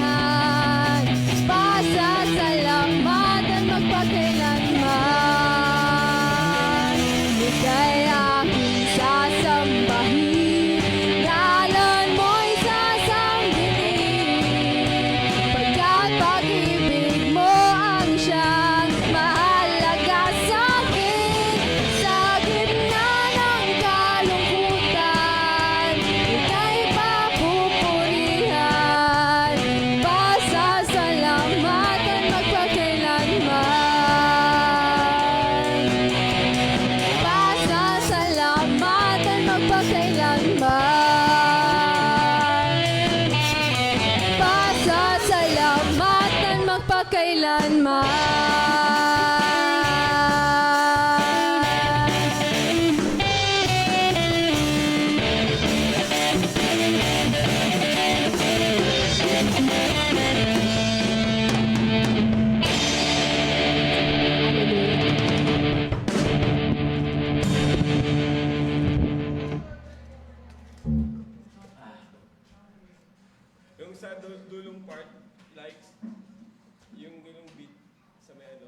pasasalamatan magpakailanman. Ika'y aking sasambahin, ngalan mo'y sasambitin, pagkat pag-ibig mo ang siyang mahalaga sa akin. Sa gitna ng kalungkutan, ika'y papupurihan, pasasalamatan magpakailanman. Pasasalamatan magpakailanman. Pasasalamatan magpakailanman. Yung sa dulong part, like, yung beat sa may